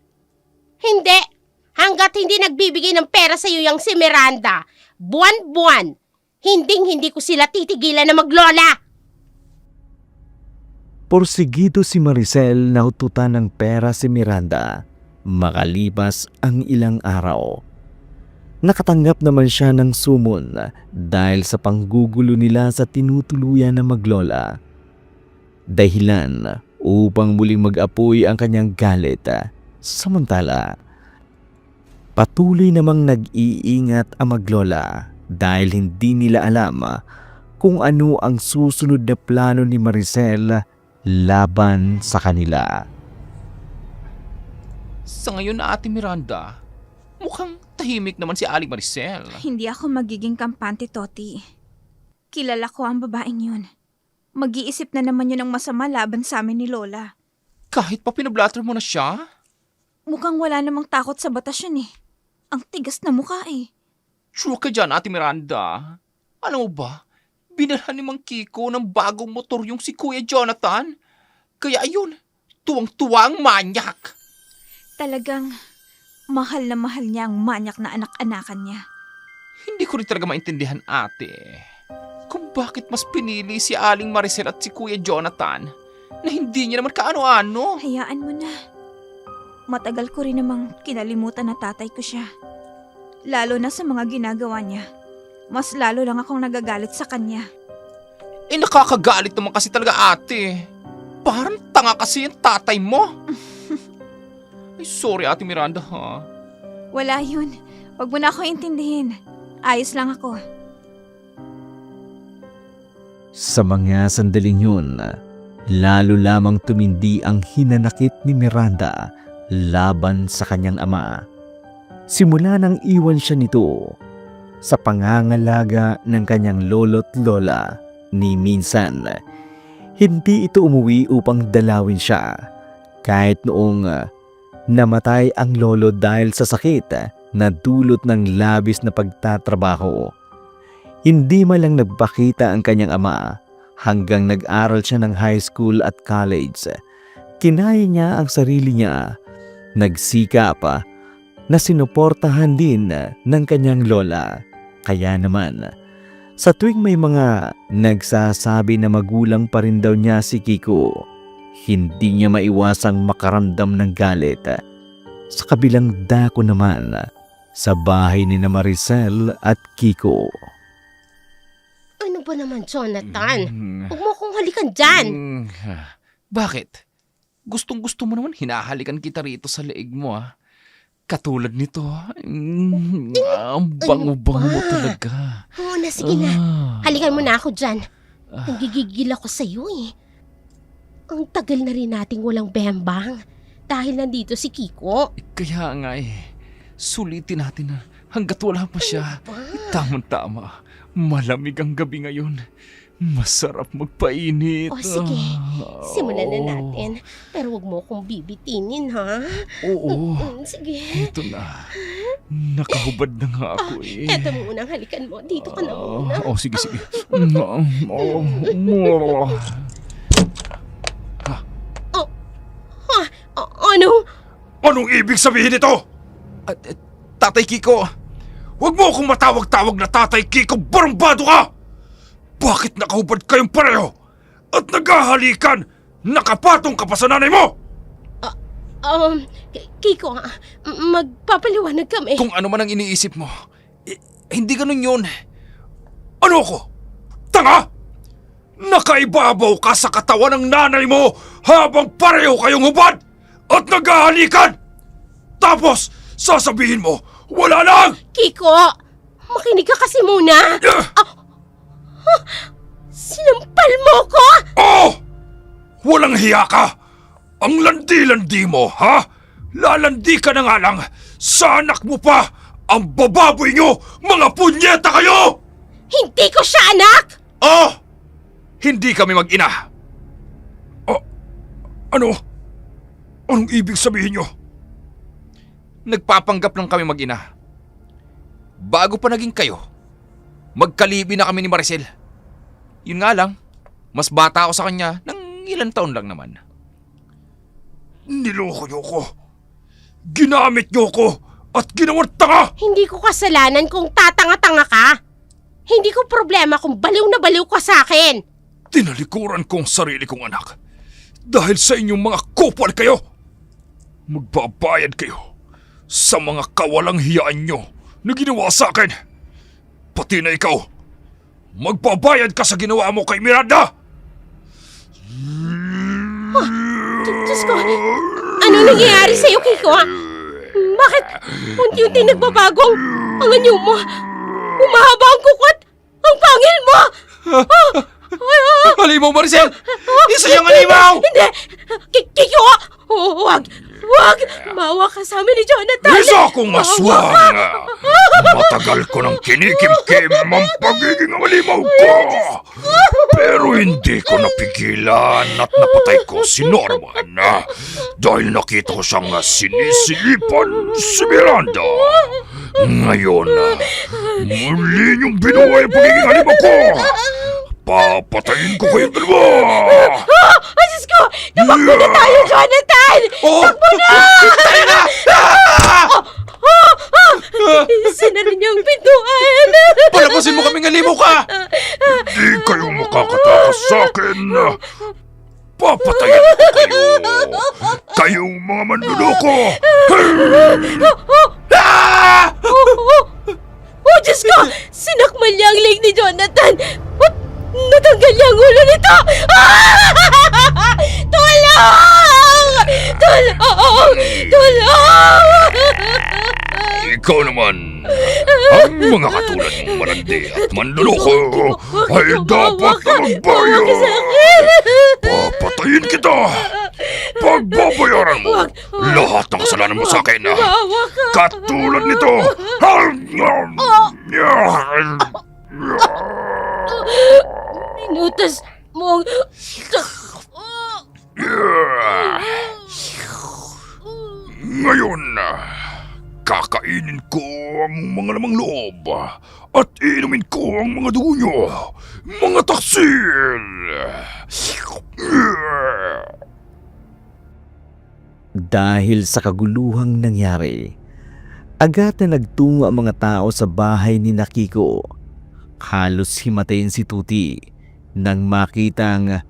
Hindi! Hanggat hindi nagbibigay ng pera sa'yo yung si Miranda, buwan-buwan, hindi ko sila titigilan na maglola! Porsigido si Maricel na hututan ng pera si Miranda makalipas ang ilang araw. Nakatanggap naman siya ng sumon dahil sa panggugulo nila sa tinutuluyan na maglola. Dahilan upang muling mag-apoy ang kanyang galit. Samantala, patuloy namang nag-iingat ang maglola dahil hindi nila alam kung ano ang susunod na plano ni Maricel laban sa kanila. Sa ngayon na Ate Miranda, mukhang tahimik naman si Aling Maricel. Hindi ako magiging kampante, Toti. Kilala ko ang babaeng yun. Mag-iisip na naman yun ng masama laban sa amin ni Lola. Kahit pa pinablatter mo na siya? Mukhang wala namang takot sa batas yun eh. Ang tigas na mukha eh. Sure ka dyan, Ate Miranda. Alam mo ba, binalhan ni Mang Kiko ng bagong motor yung si Kuya Jonathan. Kaya ayun, tuwang-tuwa ang manyak. Talagang mahal na mahal niya ang manyak na anak-anakan niya. Hindi ko rin talaga maintindihan, ate. Kung bakit mas pinili si Aling Maricel at si Kuya Jonathan na hindi niya naman kaano-ano. Hayaan mo na. Matagal ko rin namang kinalimutan na tatay ko siya. Lalo na sa mga ginagawa niya. Mas lalo lang akong nagagalit sa kanya. Eh nakakagalit naman kasi talaga, ate. Parang tanga kasi yung tatay mo. Ay, sorry, Ate Miranda, ha? Wala yun. Huwag mo na ako intindihin. Ayos lang ako. Sa mga sandaling yun, lalo lamang tumindi ang hinanakit ni Miranda laban sa kanyang ama. Simula nang iwan siya nito sa pangangalaga ng kanyang lolo't lola ni minsan. Hindi ito umuwi upang dalawin siya kahit noong namatay ang lolo dahil sa sakit na dulot ng labis na pagtatrabaho. Hindi man lang nagpakita ang kanyang ama hanggang nag-aral siya ng high school at college. Kinaya niya ang sarili niya, nagsikap na sinuportahan din ng kanyang lola. Kaya naman, sa tuwing may mga nagsasabi na magulang pa rin daw niya si Kiko, hindi niya maiwasang makaramdam ng galit. Sa kabilang dako naman, sa bahay ni Maricel at Kiko. Ano ba naman, Jonathan? Huwag mo akong halikan dyan! Bakit? Gustong-gusto mo naman hinahalikan kita rito sa leeg mo, ah. Katulad nito, ang bango-bango mo talaga. Oo na, sige na. Halikan mo na ako dyan. Nanggigigil ako sa'yo eh. Ang tagal na rin nating walang bembang dahil nandito si Kiko. Kaya nga sulitin natin na hanggat wala pa siya. Tamang-tama, malamig ang gabi ngayon. Masarap magpainit. O sige, simulan na natin. Pero wag mo akong bibitinin, ha? Oo, Sige. ito na. Nakahubad na nga ako eh. Eto muna, halikan mo. Dito ka na muna. Sige. Ano? Anong ibig sabihin nito? Tatay Kiko, Huwag mo akong matawag-tawag na Tatay Kiko, barambado ka! Bakit nakahubad kayong pareho? At naghahalikan? Nakapatong ka pa sa nanay mo! Kiko, magpapaliwanag kami. kung ano man ang iniisip mo, hindi ganun yun. Ano ako? Tanga? Nakaibabaw ka sa katawan ng nanay mo habang pareho kayong hubad at naghahalikan! Tapos, sasabihin mo, wala lang! Kiko, makinig ka kasi muna. Sinampal mo ko? Oh! Walang hiya ka! Ang landi-landi mo, ha? Lalandi ka na nga lang sa anak mo pa! Ang bababoy nyo! Mga punyeta kayo! Hindi ko siya anak! Oh! Hindi kami mag-ina! Oh, ano? Anong ibig sabihin nyo? Nagpapanggap lang kami mag-ina. Bago pa naging kayo, magkalibi na kami ni Maricel. Yun nga lang, mas bata ako sa kanya ng ilang taon lang naman. Niloko niyo ko. Ginamit niyo ko at ginawang tanga! Hindi ko kasalanan kung tatanga-tanga ka. Hindi ko problema kung baliw na baliw ka sa akin. Tinalikuran ko ang sarili kong anak. Dahil sa inyong mga kupal kayo. Magbabayad kayo sa mga kawalang hiyaan nyo na ginawa sa akin. Pati na ikaw. Magbabayad ka sa ginawa mo kay Miranda! Diyos ko, ano nangyayari sa'yo, Kiko? Bakit unti-unti nagbabagong ang anyo mo? Humahaba ang kukwat! Ang pangil mo! Halimaw, Maricel! Isa yung halimaw! Hindi! Kiko! Huwag! Huwag! Mawa ka sa amin ni Jonathan! Isa akong aswang! Matagal ko nang kinikimkim ang pagiging alimaw ko! Pero hindi ko napigilan at napatay ko si Norman dahil nakita ko siyang sinisilipan si Miranda. Ngayon, muli niyong binuhay ang pagiging alimaw ko! Papatayin ko kayo dalawa! Diyos ko! Tumakbo na tayo, Jonathan! Oh! Tayo na! Isa na rin yung pintuan! Palabasin mo kaming halimaw ka! Hindi kayo makakatakas sa akin! Papatayin ko kayo! Kayong mga manluloko! Oh, Diyos ko! Sinakmal niya ang leg ni Jonathan! At natanggal niya ang ulo nito! Tulong! Tulong! Tulong! Ikaw naman, ang mga katulad mong malandi at manluloko ay dapat na magbayad! Papatayin kita! Pagbabayaran mo lahat ng kasalanan mo sa akin! Katulad nito! Minutas mo ang... Ngayon, kakainin ko ang mga lamang loob at inumin ko ang mga dugo nyo, mga taksil! Dahil sa kaguluhang nangyari, agad na nagtungo ang mga tao sa bahay ni Nakiko. Halos himatayin si Tuti nang makitang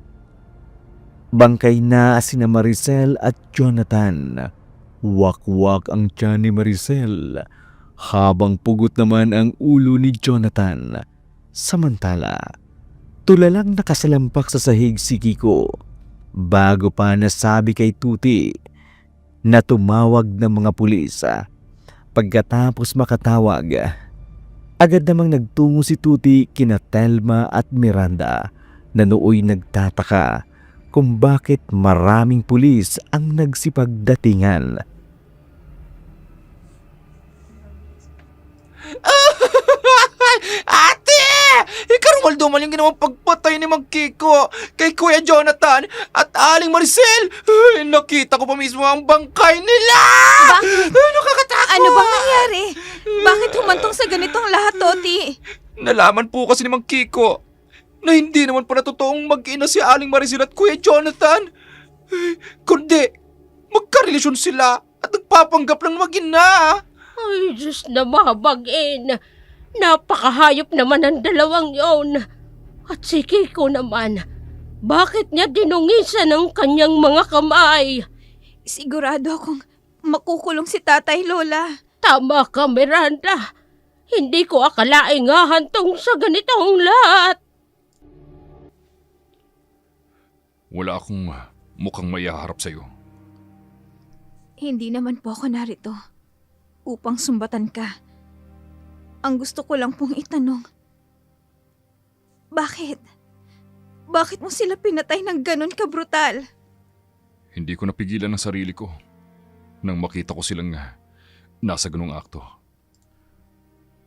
bangkay na sina Maricel at Jonathan. Wakwak ang tiyan ni Maricel habang pugot naman ang ulo ni Jonathan. Samantala, tulalang nakasalampak sa sahig si Kiko bago pa nasabi kay Tuti na tumawag ng mga pulis. Pagkatapos makatawag, agad namang nagtungo si Tuti kina Telma at Miranda na nooy nagtataka kung bakit maraming pulis ang nagsipagdatingan. Ate! Ikarumal-dumal yung ginawang pagpatay ni Mang Kiko kay Kuya Jonathan at Aling Maricel. Ay, nakita ko pa mismo ang bangkay nila! Bakit? Ay, nakakatakot! Ano bang nangyari? Bakit humantong sa ganitong lahat, Toti? Nalaman po kasi ni Mang Kiko na hindi naman pala totoong mag-ina si Aling Maricel at Kuya Jonathan. Ay, kundi, magkarelasyon sila at nagpapanggap ng mag-ina. Ay, Diyos na mabagin! Napakahayop naman ang dalawang yon. At si Kiko naman, bakit niya dinungisan ang kanyang mga kamay? Sigurado akong makukulong si Tatay, Lola. Tama ka, Miranda. Hindi ko akalaing hahantong sa ganitong lahat. Wala akong mukhang maiharap sa'yo. Hindi naman po ako narito upang sumbatan ka. Ang gusto ko lang pong itanong, bakit? Bakit mo sila pinatay ng ganon kabrutal? Hindi ko napigilan ang sarili ko nang makita ko silang nasa ganung akto.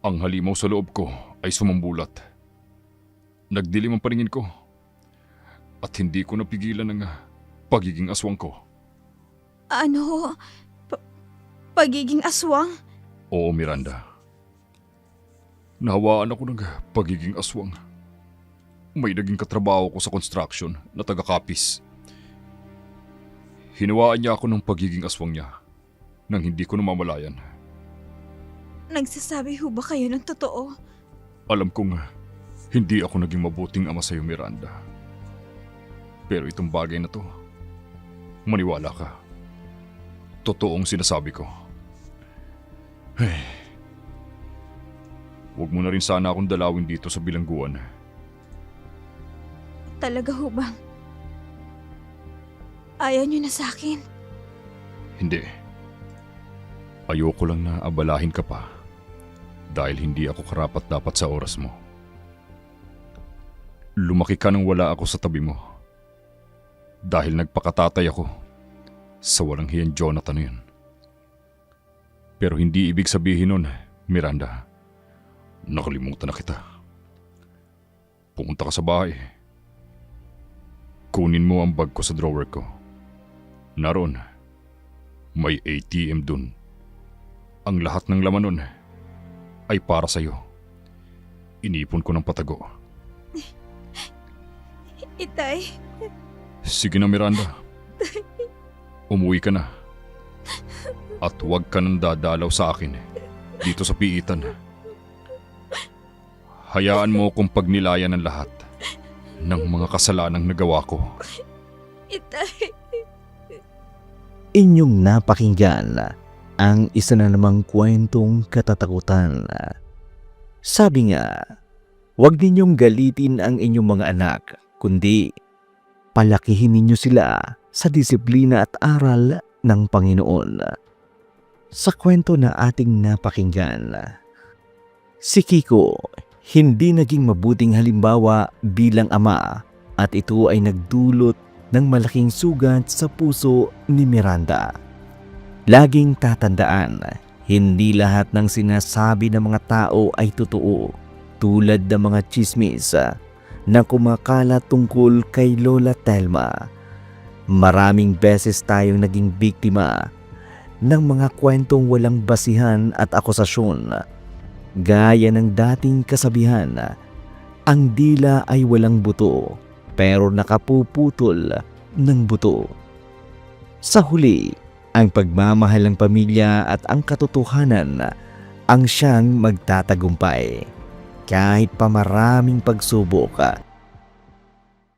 Ang halimaw sa loob ko ay sumambulat. Nagdilim ang paningin ko at hindi ko napigilan ang pagiging aswang ko. Ano? Pagiging aswang? Oo, Miranda. Nahawaan ako ng pagiging aswang. May naging katrabaho ko sa construction na taga-Capiz. Hinawaan niya ako ng pagiging aswang niya nang hindi ko namamalayan. Nagsasabi ho ba kayo ng totoo? Alam kong hindi ako naging mabuting ama sa'yo, Miranda. Pero itong bagay na to, maniwala ka. Totoong sinasabi ko. Ay, huwag mo na rin sana akong dalawin dito sa bilangguan. Talaga ho bang? Ayaw niyo na sa akin? Hindi. Ayoko lang na abalahin ka pa dahil hindi ako karapat-dapat sa oras mo. Lumaki ka nang wala ako sa tabi mo dahil nagpakatatay ako sa walang hiyang Jonathan na yun. Pero hindi ibig sabihin nun, Miranda, nakalimutan na kita. Pumunta ka sa bahay. Kunin mo ang bag ko sa drawer ko. Naroon, may ATM dun. Ang lahat ng laman nun ay para sa'yo. Inipon ko ng patago. Itay, Sige na, Miranda. Umuwi ka na. At huwag ka nang dadalaw sa akin dito sa piitan. Hayaan mo kong pagnilayan ng lahat ng mga kasalanang nagawa ko. itay. Inyong napakinggan ang isa na namang kwentong katatakutan. Sabi nga, huwag ninyong galitin ang inyong mga anak, kundi palakihin ninyo sila sa disiplina at aral ng Panginoon. Sa kwento na ating napakinggan, si Kiko hindi naging mabuting halimbawa bilang ama at ito ay nagdulot ng malaking sugat sa puso ni Miranda. Laging tatandaan, hindi lahat ng sinasabi ng mga tao ay totoo, tulad ng mga chismis na kumakalat tungkol kay Lola Telma. Maraming beses tayong naging biktima ng mga kwentong walang basihan at akusasyon. Gaya ng dating kasabihan, ang dila ay walang buto pero nakapuputol ng buto. Sa huli, ang pagmamahal ng pamilya at ang katotohanan ang siyang magtatagumpay. Kahit pa maraming pagsubok